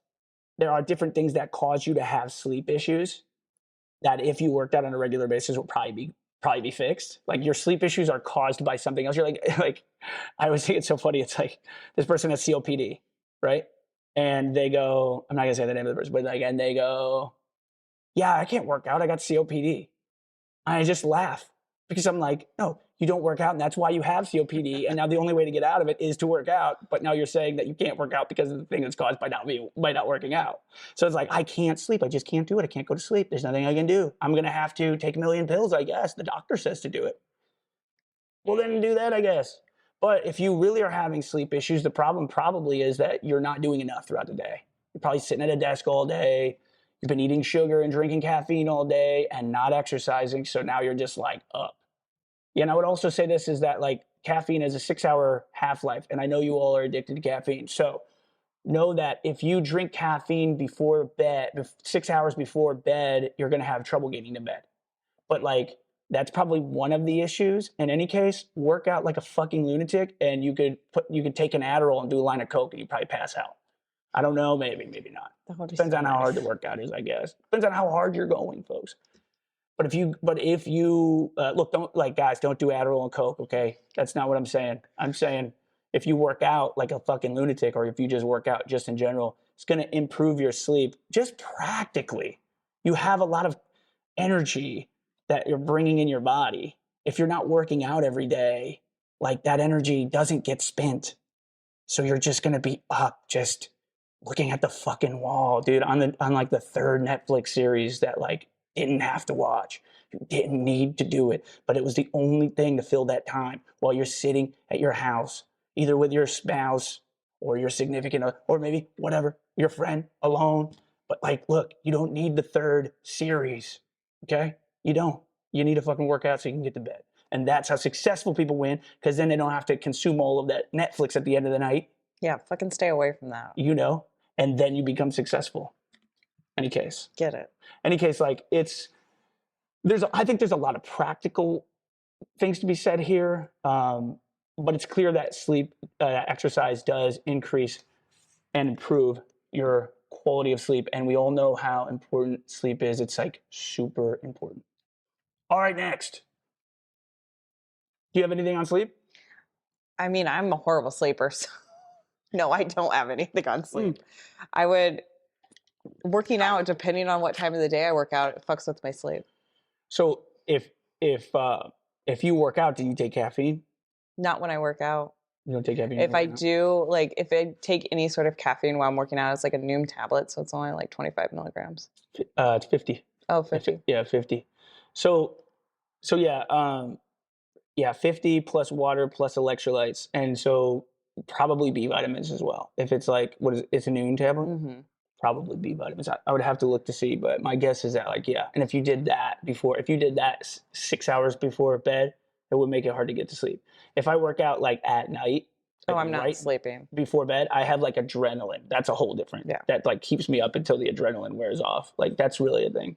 you to have sleep issues that if you worked out on a regular basis will probably be fixed. Like your sleep issues are caused by something else. You're like I always think it's so funny. It's like this person has COPD, right? And they go, I'm not gonna say the name of the person, but like, and they go, yeah, I can't work out. I got COPD. I just laugh because I'm like, no, you don't work out, and that's why you have COPD. And now the only way to get out of it is to work out. But now you're saying that you can't work out because of the thing that's caused by not working out. So it's like, I can't sleep. I just can't do it. I can't go to sleep. There's nothing I can do. I'm gonna have to take a million pills, I guess. The doctor says to do it. Well, then do that, I guess. But if you really are having sleep issues, the problem probably is that you're not doing enough throughout the day. You're probably sitting at a desk all day. You've been eating sugar and drinking caffeine all day and not exercising. So now you're just like up. Yeah, and I would also say this is that like caffeine has a 6-hour half-life. And I know you all are addicted to caffeine. So know that if you drink caffeine before bed, 6 hours before bed, you're going to have trouble getting to bed. But like, that's probably one of the issues. In any case, work out like a fucking lunatic and you could take an Adderall and do a line of coke and you'd probably pass out. I don't know, maybe not. Depends on how hard the workout is, I guess. Depends on how hard you're going, folks. But if you look, don't like guys, don't do Adderall and coke, okay? That's not what I'm saying. I'm saying if you work out like a fucking lunatic, or if you just work out just in general, it's going to improve your sleep just practically. You have a lot of energy that you're bringing in your body. If you're not working out every day, like that energy doesn't get spent. So you're just going to be up just looking at the fucking wall, dude, on like the third Netflix series that like didn't have to watch. You didn't need to do it, but it was the only thing to fill that time while you're sitting at your house, either with your spouse or your significant or maybe whatever, your friend alone. But like, look, you don't need the third series. Okay? You don't. You need to fucking work out so you can get to bed. And that's how successful people win, because then they don't have to consume all of that Netflix at the end of the night. Yeah, fucking stay away from that. And then you become successful. Any case. Get it. Any case, like I think there's a lot of practical things to be said here. But it's clear that sleep exercise does increase and improve your quality of sleep. And we all know how important sleep is. It's like super important. All right, next. Do you have anything on sleep? I mean, I'm a horrible sleeper, so no, I don't have anything on sleep. I would working out, depending on what time of the day I work out, it fucks with my sleep. So if you work out, do you take caffeine? Not when I work out. You don't take caffeine. If I do, like, if I take any sort of caffeine while I'm working out, it's like a Noom tablet, so it's only like 25 milligrams. It's 50. Oh, 50. Yeah, 50. So yeah, yeah, 50 plus water plus electrolytes, and so probably B vitamins as well. If it's like what is it? It's a noon tablet. Mm-hmm. Probably B vitamins. I would have to look to see, but my guess is that like yeah. And if you did that 6 hours before bed, it would make it hard to get to sleep. If I work out like at night, Oh, like I'm not right sleeping. before bed, I have like adrenaline. That's a whole different. Yeah. That like keeps me up until the adrenaline wears off. Like that's really a thing.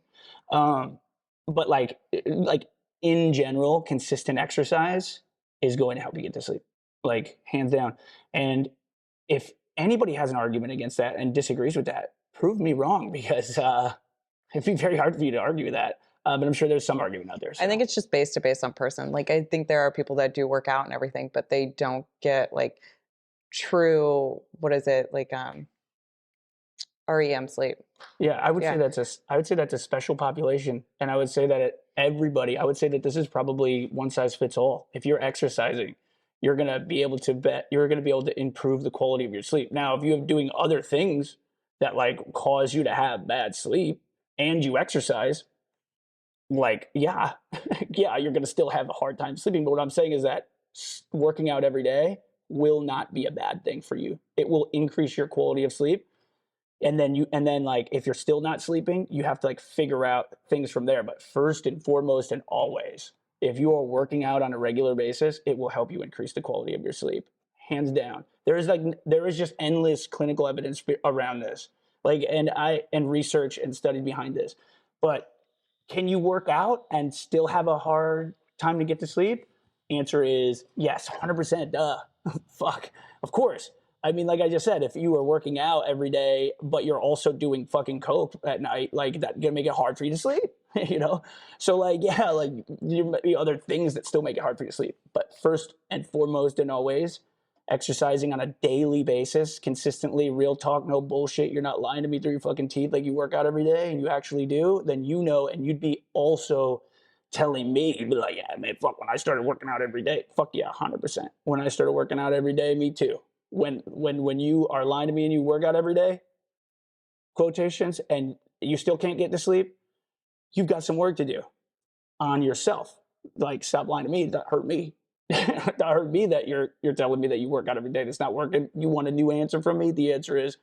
But like in general, consistent exercise is going to help you get to sleep, like hands down. And if anybody has an argument against that and disagrees with that, prove me wrong because it'd be very hard for you to argue with that. But I'm sure there's some argument out there. So. I think it's just based on person. Like, I think there are people that do work out and everything, but they don't get like true, what is it, like REM sleep. Yeah, I would say that's a special population, and I would say that everybody. I would say that this is probably one size fits all. If you're exercising, you're gonna be able to improve the quality of your sleep. Now, if you're doing other things that like cause you to have bad sleep, and you exercise, like yeah, yeah, you're gonna still have a hard time sleeping. But what I'm saying is that working out every day will not be a bad thing for you. It will increase your quality of sleep, and then like if you're still not sleeping, you have to like figure out things from there. But first and foremost and always, if you are working out on a regular basis, it will help you increase the quality of your sleep, hands down. There is just endless clinical evidence around this, like and research and study behind this. But can you work out and still have a hard time to get to sleep? Answer is yes, 100%. Duh. Fuck. Of course. I mean, like I just said, if you were working out every day, but you're also doing fucking coke at night, like that's gonna make it hard for you to sleep, you know? So like, yeah, like there might be other things that still make it hard for you to sleep. But first and foremost and always, exercising on a daily basis, consistently, real talk, no bullshit. You're not lying to me through your fucking teeth like you work out every day and you actually do, then you know, and you'd be also telling me, you'd be like, yeah, man, fuck, when I started working out every day, fuck yeah, 100%. When I started working out every day, me too. When you are lying to me and you work out every day, quotations, and you still can't get to sleep, you've got some work to do on yourself. Like, stop lying to me. That hurt me. That hurt me that you're telling me that you work out every day. That's not working. You want a new answer from me? The answer is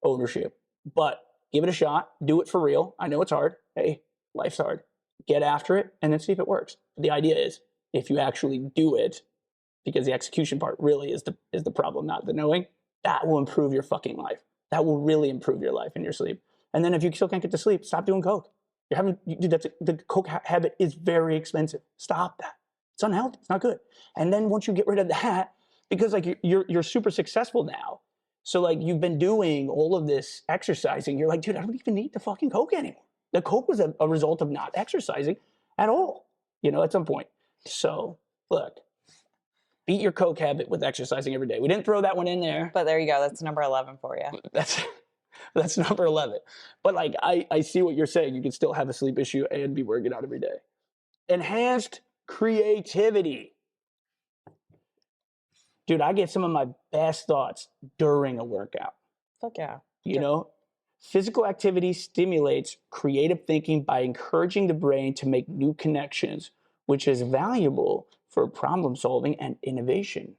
ownership. But give it a shot. Do it for real. I know it's hard. Hey, life's hard. Get after it and then see if it works. The idea is if you actually do it, because the execution part really is the problem, not the knowing. That will improve your fucking life. That will really improve your life and your sleep. And then if you still can't get to sleep, stop doing coke. The coke habit is very expensive. Stop that. It's unhealthy. It's not good. And then once you get rid of that, because like you're super successful now, so like you've been doing all of this exercising, you're like, dude, I don't even need the fucking coke anymore. The coke was a result of not exercising at all, at some point. So look, beat your coke habit with exercising every day. We didn't throw that one in there. But there you go. That's number 11 for you. That's number 11. But like, I see what you're saying. You can still have a sleep issue and be working out every day. Enhanced creativity. Dude, I get some of my best thoughts during a workout. Fuck yeah. Physical activity stimulates creative thinking by encouraging the brain to make new connections, which is valuable for problem solving and innovation.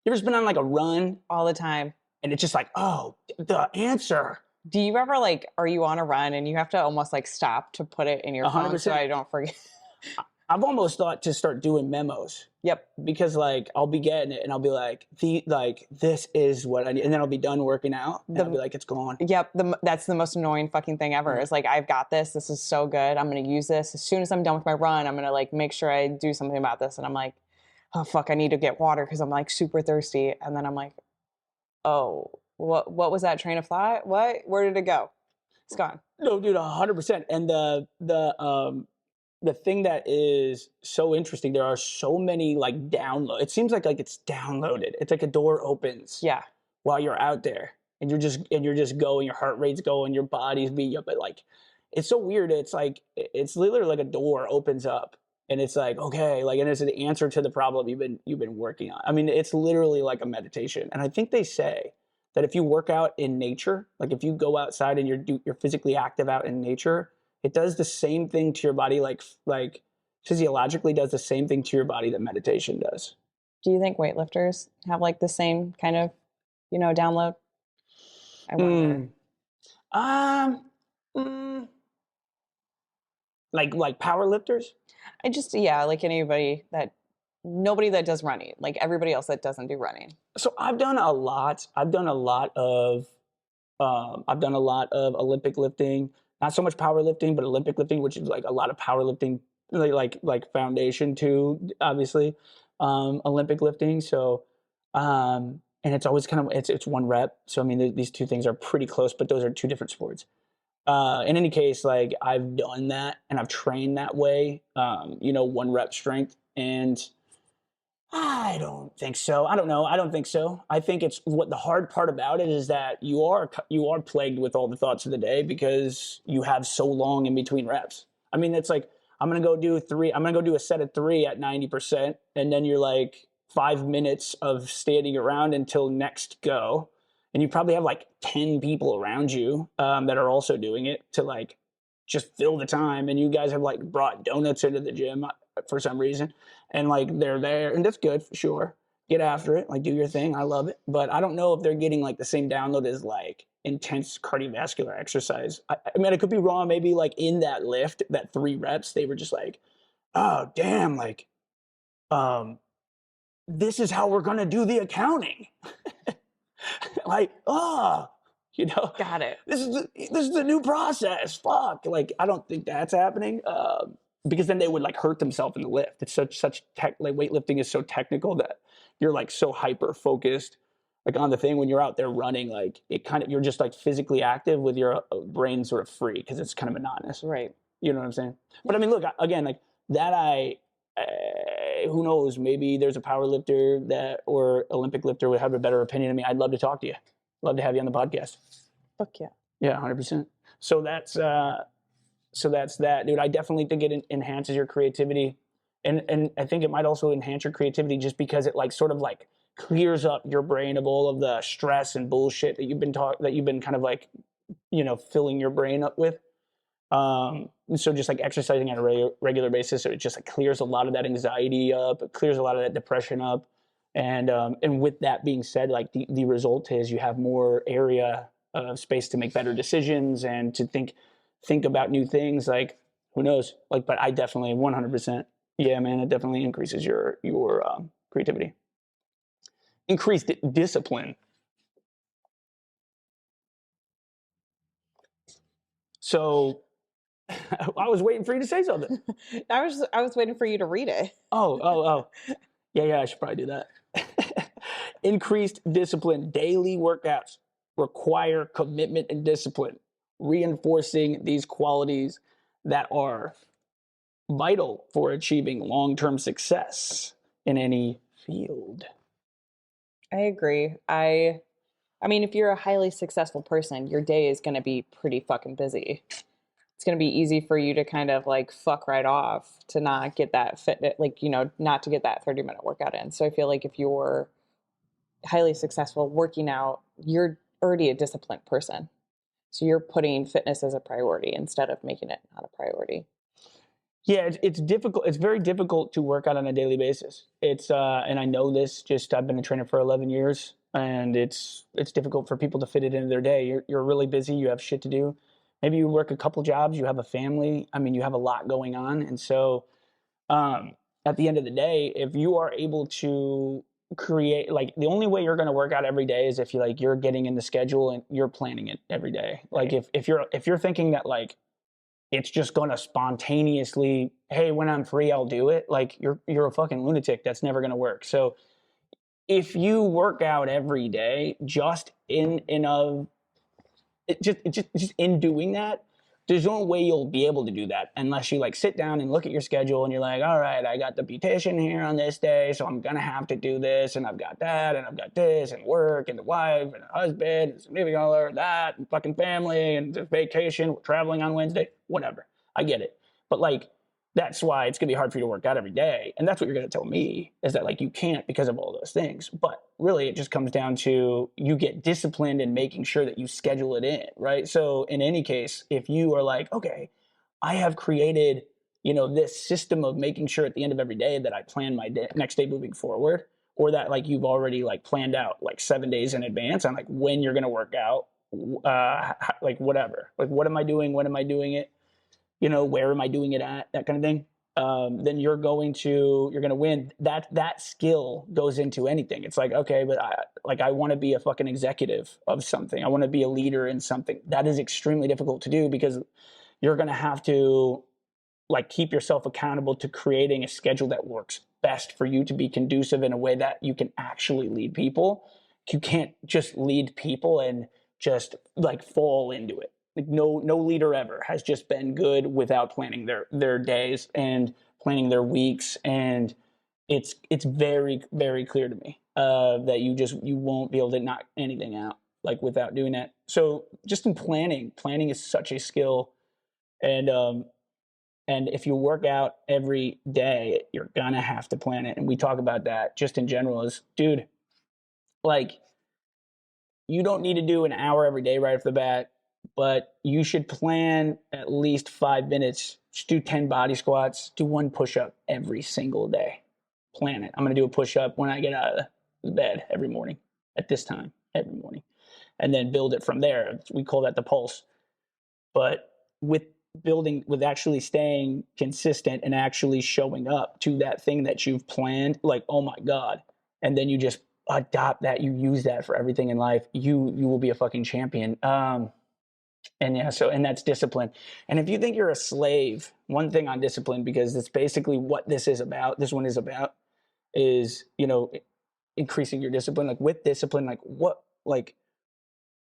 You ever been on like a run? All the time. And it's just like, oh, the answer. Do you ever are you on a run and you have to almost like stop to put it in your 100%. Phone so I don't forget? I've almost thought to start doing memos. Yep. Because like I'll be getting it and I'll be like, this is what I need. And then I'll be done working out and I'll be like, it's gone. Yep. That's the most annoying fucking thing ever. It's like, I've got this. This is so good. I'm going to use this. As soon as I'm done with my run, I'm going to like make sure I do something about this. And I'm like, oh fuck, I need to get water because I'm like super thirsty. And then I'm like, Oh, what was that train of thought? What? Where did it go? It's gone. No, dude, 100%. And the thing that is so interesting, there are so many like download. It seems like it's downloaded. It's like a door opens Yeah. while you're out there, and you're just going. Your heart rate's going. Your body's beating up. But like, it's so weird. It's like it's literally like a door opens up, and it's like okay, like, and it's an answer to the problem you've been working on. I mean, it's literally like a meditation. And I think they say that if you work out in nature, like if you go outside and you're physically active out in nature, it does the same thing to your body, like physiologically does the same thing to your body that meditation does. Do you think weightlifters have like the same kind of, download? I wonder. Mm. Um, mm, like power lifters. I just, yeah, like nobody that does running, like everybody else that doesn't do running. So I've done a lot. I've done a lot of Olympic lifting, not so much powerlifting, but Olympic lifting, which is like a lot of powerlifting, like foundation to obviously Olympic lifting. So and it's always kind of it's one rep. So I mean these two things are pretty close, but those are two different sports. In any case, like I've done that and I've trained that way. One rep strength, and I don't think so. I don't know. I don't think so. I think it's what the hard part about it is that you are plagued with all the thoughts of the day because you have so long in between reps. I mean, it's like I'm gonna go do three. I'm gonna go do a set of three at 90%, and then you're like 5 minutes of standing around until next go, and you probably have like 10 people around you that are also doing it to like just fill the time, and you guys have like brought donuts into the gym for some reason, and like they're there, and that's good for sure. Get after it, like do your thing. I love it, but I don't know if they're getting like the same download as like intense cardiovascular exercise. I mean, I could be wrong. Maybe like in that lift, that 3 reps, they were just like, oh damn, like um, this is how we're gonna do the accounting. Like, oh, Got it. this is the new process. Fuck, like I don't think that's happening. Because then they would like hurt themselves in the lift. It's such tech, like weightlifting is so technical that you're like so hyper focused like on the thing when you're out there running. Like it kind of you're just like physically active with your brain sort of free because it's kind of monotonous. Right. You know what I'm saying? But I mean, look again, like that. Who knows? Maybe there's a power lifter that or Olympic lifter would have a better opinion of me. I'd love to talk to you. Love to have you on the podcast. Fuck yeah. Yeah, 100%. So that's that, dude. I definitely think it enhances your creativity, and I think it might also enhance your creativity just because it like sort of like clears up your brain of all of the stress and bullshit that you've been kind of like filling your brain up with. So just like exercising on a regular basis, it just like clears a lot of that anxiety up, it clears a lot of that depression up, and with that being said, like the result is you have more area of space to make better decisions and to think about new things. Like who knows? Like, but I definitely 100%. Yeah, man, it definitely increases your creativity, increased discipline. So I was waiting for you to say something. I was waiting for you to read it. Oh. Yeah, I should probably do that. Increased discipline. Daily workouts require commitment and discipline, reinforcing these qualities that are vital for achieving long-term success in any field. I agree. I mean, if you're a highly successful person, your day is going to be pretty fucking busy. It's going to be easy for you to kind of like fuck right off to not get that fit, like, not to get that 30-minute workout in. So I feel like if you're highly successful working out, you're already a disciplined person. So you're putting fitness as a priority instead of making it not a priority. Yeah, it's difficult. It's very difficult to work out on a daily basis. And I know this. Just I've been a trainer for 11 years, and it's difficult for people to fit it into their day. You're really busy. You have shit to do. Maybe you work a couple jobs. You have a family. I mean, you have a lot going on, and so at the end of the day, if you are able to create, like, the only way you're going to work out every day is if you're getting in the schedule and you're planning it every day. Like Right. if you're thinking that like it's just going to spontaneously, hey, when I'm free I'll do it, like you're a fucking lunatic. That's never going to work. So if you work out every day, just in of just in doing that, there's no way you'll be able to do that unless you like sit down and look at your schedule and you're like, all right, I got the beautician here on this day, so I'm gonna have to do this, and I've got that, and I've got this, and work, and the wife, and the husband, and significant other, that, and fucking family, and the vacation, we're traveling on Wednesday, whatever. I get it. But like, that's why it's gonna be hard for you to work out every day. And that's what you're gonna tell me, is that like you can't because of all those things. But really it just comes down to you get disciplined in making sure that you schedule it in, right? So in any case, if you are like, okay, I have created, this system of making sure at the end of every day that I plan my next day moving forward, or that like you've already like planned out like 7 days in advance on like when you're gonna work out, like whatever, like what am I doing, when am I doing it, where am I doing it at, that kind of thing. Then you're going to win. That skill goes into anything. It's like, okay, but I want to be a fucking executive of something. I want to be a leader in something. That is extremely difficult to do because you're going to have to like keep yourself accountable to creating a schedule that works best for you to be conducive in a way that you can actually lead people. You can't just lead people and just like fall into it. Like no leader ever has just been good without planning their days and planning their weeks. And it's very, very clear to me that you won't be able to knock anything out like without doing that. So just in planning is such a skill. And if you work out every day, you're gonna have to plan it. And we talk about that just in general as, dude, like you don't need to do an hour every day right off the bat, but you should plan at least 5 minutes. Just do 10 body squats, do one push up every single day. Plan it. I'm gonna do a push up when I get out of the bed every morning at this time every morning, and then build it from there. We call that the pulse. But with actually staying consistent and actually showing up to that thing that you've planned, like, oh my God. And then you just adopt that, you use that for everything in life, you will be a fucking champion. And yeah, and that's discipline. And if you think you're a slave, one thing on discipline, because it's basically what this one is about, is, increasing your discipline. Like with discipline,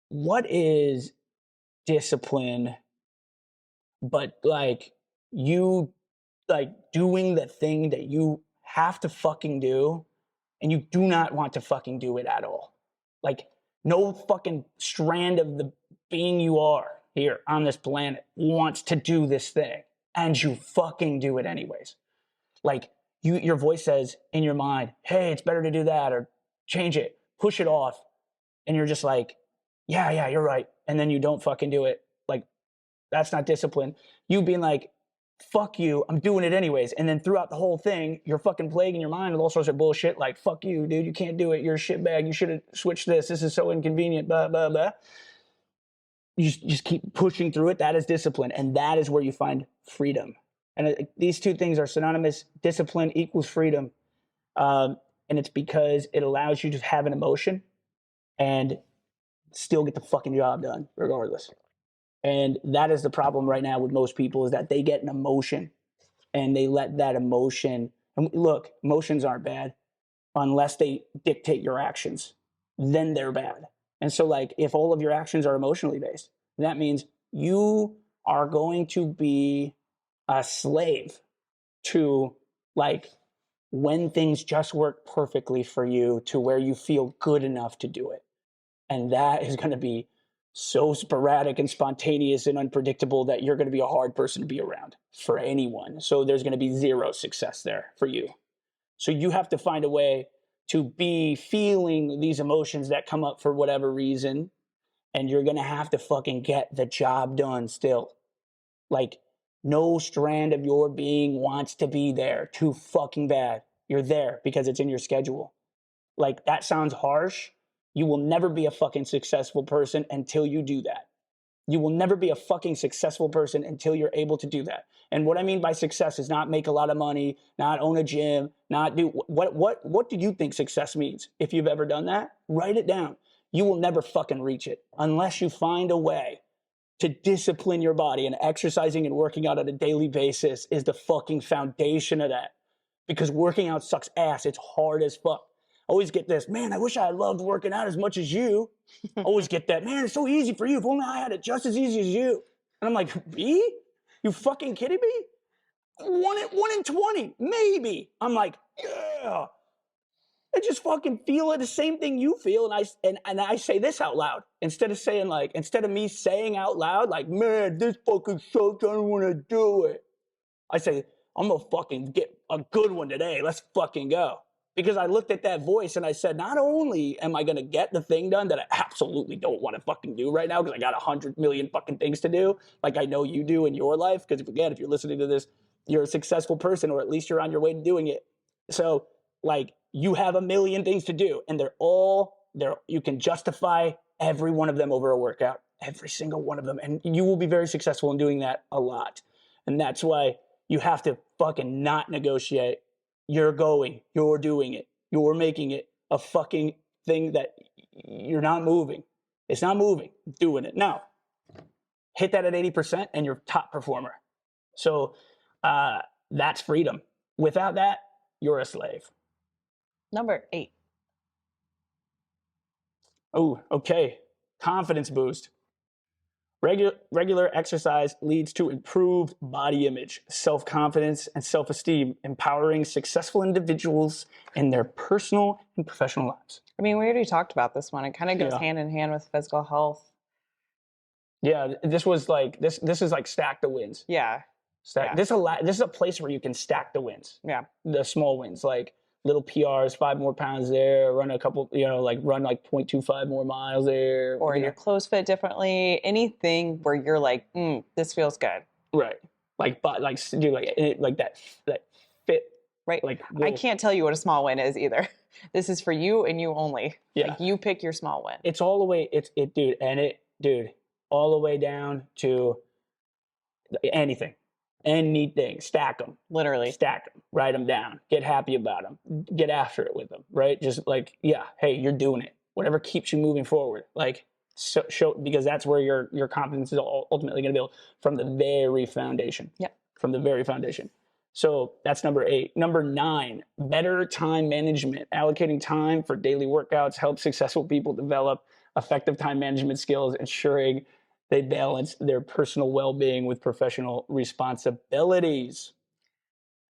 what is discipline but like you like doing the thing that you have to fucking do and you do not want to fucking do it at all. Like no fucking strand of the being you are here on this planet wants to do this thing, and you fucking do it anyways. Like your voice says in your mind, hey, it's better to do that, or change it, push it off, and you're just like, yeah, you're right, and then you don't fucking do it. Like that's not discipline. You being like, fuck you, I'm doing it anyways. And then throughout the whole thing, you're fucking plaguing your mind with all sorts of bullshit like, fuck you, dude, you can't do it. You're a shitbag. You should have switched this. This is so inconvenient, blah, blah, blah. You just keep pushing through it. That is discipline. And that is where you find freedom. And these two things are synonymous. Discipline equals freedom. And it's because it allows you to have an emotion and still get the fucking job done regardless. And that is the problem right now with most people, is that they get an emotion and they let that emotion, and look, emotions aren't bad unless they dictate your actions. Then they're bad. And so like if all of your actions are emotionally based, that means you are going to be a slave to like when things just work perfectly for you to where you feel good enough to do it. And that is going to be so sporadic and spontaneous and unpredictable that you're going to be a hard person to be around for anyone. So there's going to be zero success there for you. So you have to find a way to be feeling these emotions that come up for whatever reason. And you're going to have to fucking get the job done still. Like no strand of your being wants to be there too fucking bad. You're there because it's in your schedule. Like that sounds harsh. You will never be a fucking successful person until you do that. You will never be a fucking successful person until you're able to do that. And what I mean by success is not make a lot of money, not own a gym, not do what do you think success means? If you've ever done that, write it down. You will never fucking reach it unless you find a way to discipline your body, and exercising and working out on a daily basis is the fucking foundation of that. Because working out sucks ass. It's hard as fuck. Always get this, man, I wish I loved working out as much as you. Always get that, man, it's so easy for you. If only I had it just as easy as you. And I'm like, me? You fucking kidding me? One in 20, maybe. I'm like, yeah. I just fucking feel it, the same thing you feel, and I say this out loud instead of me saying out loud like, man, this fucking sucks, I don't want to do it. I say, I'm gonna fucking get a good one today. Let's fucking go. Because I looked at that voice and I said, not only am I gonna get the thing done that I absolutely don't want to fucking do right now because I got 100 million fucking things to do, like I know you do in your life. Because again, if you're listening to this, you're a successful person, or at least you're on your way to doing it. So like you have a million things to do, and they're all there. You can justify every one of them over a workout, every single one of them, and you will be very successful in doing that a lot. And that's why you have to fucking not negotiate. You're going, you're doing it, you're making it a fucking thing that you're not moving. It's not moving, doing it. Now, hit that at 80% and you're top performer. So that's freedom. Without that, you're a slave. Number 8. Oh, okay. Confidence boost. Regular exercise leads to improved body image, self-confidence, and self-esteem, empowering successful individuals in their personal and professional lives. I mean, we already talked about this one. It kind of goes hand in hand with physical health. Yeah, this was like this is like stack the wins. Yeah. Stack. Yeah. This is a place where you can stack the wins. Yeah. The small wins, like little PRs, 5 more pounds there, run a couple, run like 0.25 more miles there. Or your clothes fit differently, anything where you're like, this feels good. Right. Like that fit. Right. Like I can't tell you what a small win is either. This is for you and you only. Yeah. Like you pick your small win. It's all the way, dude, all the way down to anything. Anything, stack them. Literally. Stack them, write them down, get happy about them, get after it with them, right? Just like, yeah, hey, you're doing it. Whatever keeps you moving forward. Like, show, because that's where your confidence is ultimately going to build from the very foundation. Yeah. From the very foundation. So that's number 8. Number 9, better time management. Allocating time for daily workouts helps successful people develop effective time management skills, ensuring they balance their personal well-being with professional responsibilities.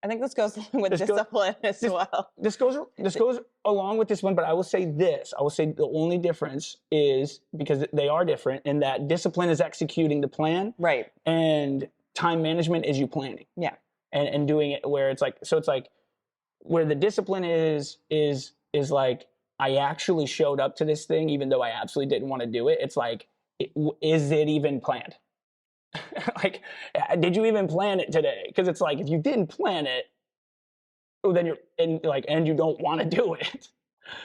I think this goes along with discipline as well. This goes along with this one, but I will say this. I will say the only difference is, because they are different, in that discipline is executing the plan. Right. And time management is you planning. Yeah. And doing it where it's like, so it's like where the discipline is like, I actually showed up to this thing even though I absolutely didn't want to do it. It's like, is it even planned? Like, did you even plan it today? Because it's like, if you didn't plan it, then and you don't want to do it,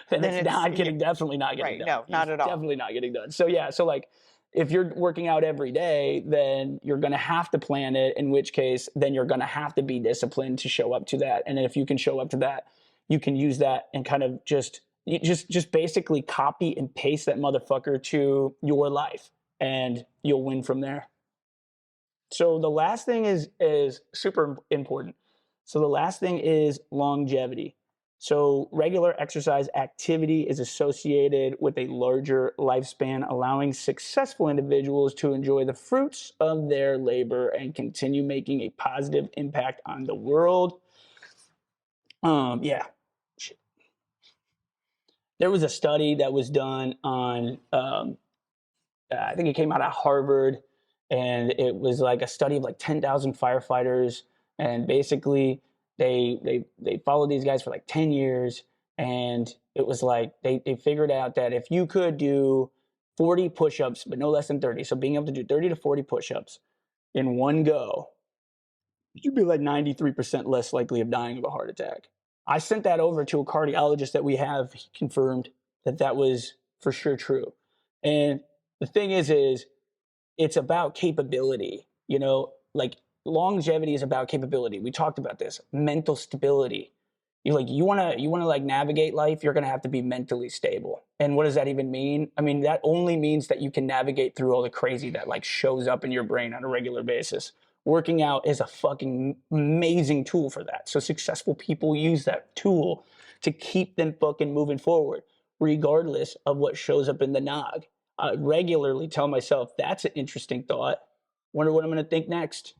then it's definitely not getting done. No, not at all. Definitely not getting done. So yeah, so like, if you're working out every day, then you're going to have to plan it, in which case, then you're going to have to be disciplined to show up to that. And if you can show up to that, you can use that and kind of just basically copy and paste that motherfucker to your life, and you'll win from there. So the last thing is super important. So the last thing is longevity. So regular exercise activity is associated with a larger lifespan, allowing successful individuals to enjoy the fruits of their labor and continue making a positive impact on the world. Yeah. There was a study that was done on, I think it came out of Harvard, and it was like a study of like 10,000 firefighters, and basically they followed these guys for like 10 years, and it was like they figured out that if you could do 40 push-ups, but no less than 30, so being able to do 30 to 40 push-ups in one go, you'd be like 93% less likely of dying of a heart attack. I sent that over to a cardiologist that we have. He confirmed that was for sure true. And the thing is it's about capability, like longevity is about capability. We talked about this, mental stability. You want to like navigate life, you're going to have to be mentally stable. And what does that even mean? I mean, that only means that you can navigate through all the crazy that like shows up in your brain on a regular basis. Working out is a fucking amazing tool for that. So successful people use that tool to keep them fucking moving forward, regardless of what shows up in the nog. I regularly tell myself, that's an interesting thought. Wonder what I'm going to think next.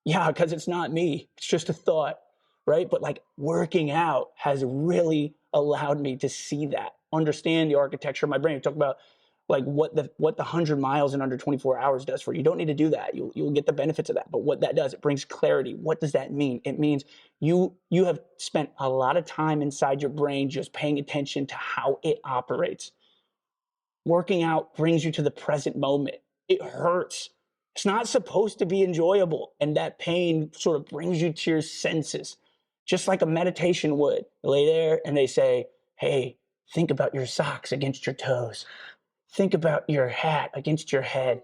Yeah, because it's not me. It's just a thought, right? But like working out has really allowed me to see that, understand the architecture of my brain. Talk about like what the 100 miles in under 24 hours does for you. You don't need to do that. You'll get the benefits of that. But what that does, it brings clarity. What does that mean? It means you have spent a lot of time inside your brain just paying attention to how it operates. Working out brings you to the present moment. It hurts. It's not supposed to be enjoyable. And that pain sort of brings you to your senses, just like a meditation would. They lay there and they say, hey, think about your socks against your toes. Think about your hat against your head.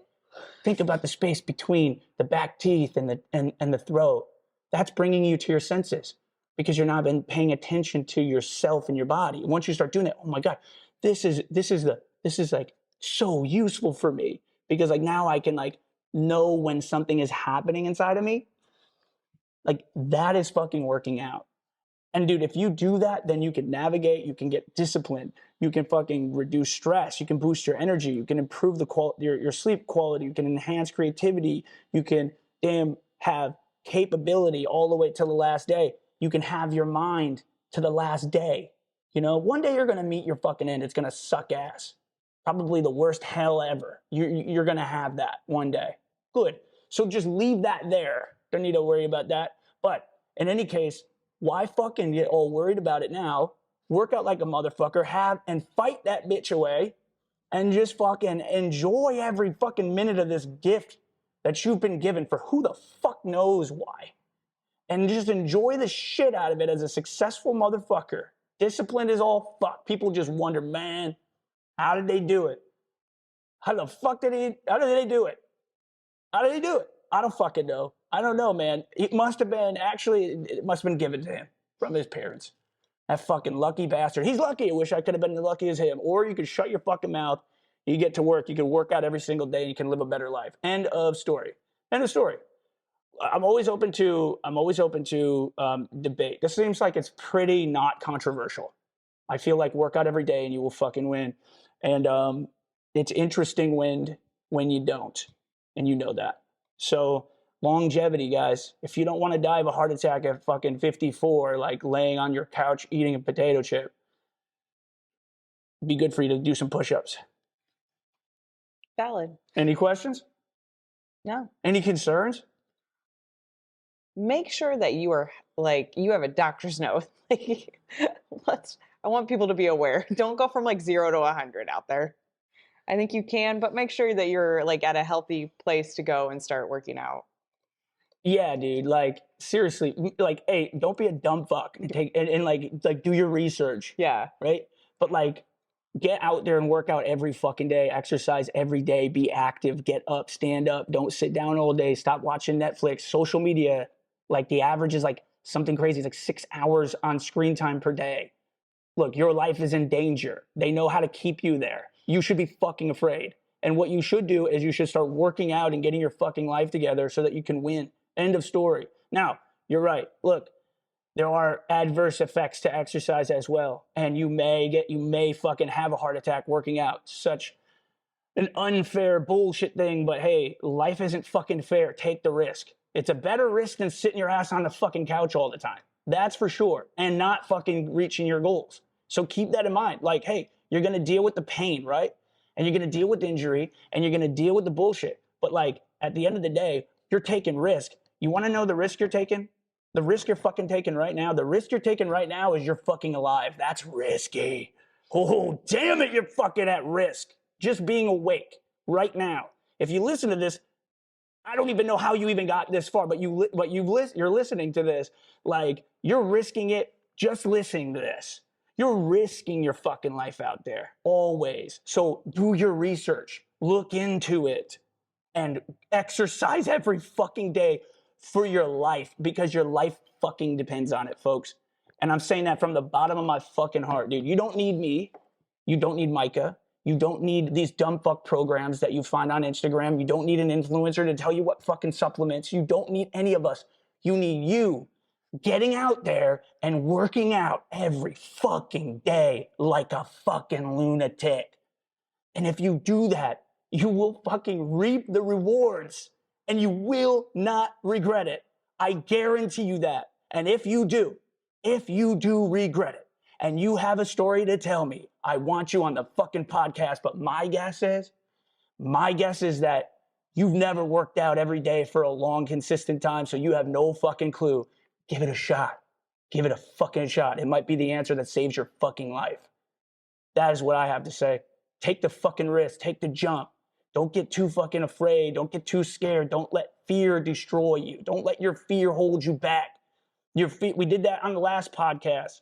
Think about the space between the back teeth and the throat. That's bringing you to your senses because you're not been paying attention to yourself and your body. And once you start doing that, oh my God, this is like so useful for me because like now I can like know when something is happening inside of me. Like that is fucking working out. And dude, if you do that, then you can navigate, you can get disciplined, you can fucking reduce stress, you can boost your energy, you can improve the your sleep quality, you can enhance creativity, you can have capability all the way till the last day. You can have your mind to the last day. You know, one day you're gonna meet your fucking end. It's gonna suck ass. Probably the worst hell ever. You're gonna have that one day. Good. So just leave that there. Don't need to worry about that. But in any case, why fucking get all worried about it now? Work out like a motherfucker, have and fight that bitch away, and just fucking enjoy every fucking minute of this gift that you've been given for who the fuck knows why. And just enjoy the shit out of it as a successful motherfucker. Discipline is all fuck. People just wonder, man, how did they do it? How the fuck how did they do it? How did he do it? I don't fucking know. I don't know, man. It must have been given to him from his parents. That fucking lucky bastard. He's lucky. I wish I could have been as lucky as him. Or you could shut your fucking mouth. You get to work. You can work out every single day. And you can live a better life. End of story. End of story. I'm always open to debate. This seems like it's pretty not controversial. I feel like work out every day and you will fucking win. And it's interesting when you don't, and you know that. So longevity, guys. If you don't want to die of a heart attack at fucking 54, like laying on your couch eating a potato chip, it'd be good for you to do some push-ups. Valid. Any questions? No. Any concerns? Make sure that you are like you have a doctor's note. Like, I want people to be aware. Don't go from like 0 to 100 out there. I think you can, but make sure that you're like at a healthy place to go and start working out. Yeah, dude. Like seriously, like, hey, don't be a dumb fuck and take and like do your research. Yeah. Right. But like, get out there and work out every fucking day. Exercise every day. Be active. Get up. Stand up. Don't sit down all day. Stop watching Netflix. Social media. Like the average is like something crazy. It's like 6 hours on screen time per day. Look, your life is in danger. They know how to keep you there. You should be fucking afraid. And what you should do is you should start working out and getting your fucking life together so that you can win. End of story. Now, you're right. Look, there are adverse effects to exercise as well. And you may fucking have a heart attack working out. Such an unfair bullshit thing, but hey, life isn't fucking fair. Take the risk. It's a better risk than sitting your ass on the fucking couch all the time. That's for sure. And not fucking reaching your goals. So keep that in mind. Like, hey, you're going to deal with the pain, right? And you're going to deal with the injury and you're going to deal with the bullshit. But like, at the end of the day, you're taking risk. You want to know the risk you're taking? The risk you're fucking taking right now, the risk you're taking right now is you're fucking alive. That's risky. Oh, damn it, you're fucking at risk. Just being awake right now. If you listen to this, I don't even know how you even got this far, but you're listening to this, like you're risking it just listening to this. You're risking your fucking life out there always. So do your research, look into it, and exercise every fucking day for your life because your life fucking depends on it, folks. And I'm saying that from the bottom of my fucking heart, dude. You don't need me. You don't need Micah. You don't need these dumb fuck programs that you find on Instagram. You don't need an influencer to tell you what fucking supplements. You don't need any of us. You need you. getting out there and working out every fucking day like a fucking lunatic. And if you do that, you will fucking reap the rewards and you will not regret it. I guarantee you that. And if you do regret it and you have a story to tell me, I want you on the fucking podcast. But my guess is that you've never worked out every day for a long, consistent time, so you have no fucking clue. Give it a shot. Give it a fucking shot. It might be the answer that saves your fucking life. That is what I have to say. Take the fucking risk. Take the jump. Don't get too fucking afraid. Don't get too scared. Don't let fear destroy you. Don't let your fear hold you back. We did that on the last podcast.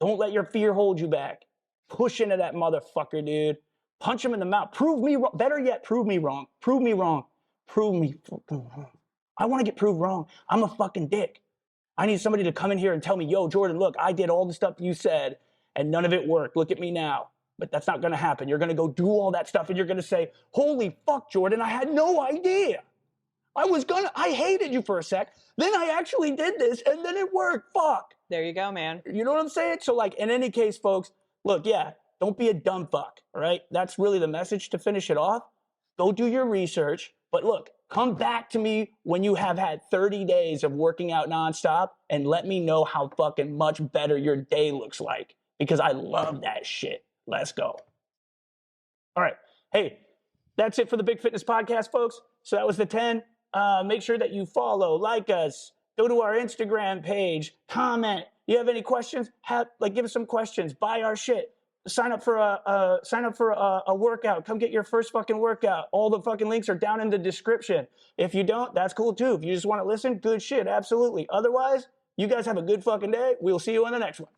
Don't let your fear hold you back. Push into that motherfucker, dude. Punch him in the mouth. Prove me wrong. Better yet, prove me wrong. Prove me wrong. Prove me fucking wrong. I want to get proved wrong. I'm a fucking dick. I need somebody to come in here and tell me, yo, Jordan, look, I did all the stuff you said and none of it worked. Look at me now. But that's not going to happen. You're going to go do all that stuff and you're going to say, holy fuck, Jordan, I had no idea. I hated you for a sec. Then I actually did this and then it worked. Fuck. There you go, man. You know what I'm saying? So like in any case, folks, look, yeah, don't be a dumb fuck, all right? That's really the message to finish it off. Go do your research. But look, come back to me when you have had 30 days of working out nonstop and let me know how fucking much better your day looks like because I love that shit. Let's go. All right. Hey, that's it for the Big Fitness Podcast, folks. So that was the 10. Make sure that you follow, like us, go to our Instagram page, comment. You have any questions? Give us some questions. Buy our shit. Sign up for a workout. Come get your first fucking workout. All the fucking links are down in the description. If you don't, that's cool too. If you just want to listen, good shit, absolutely. Otherwise, you guys have a good fucking day. We'll see you on the next one.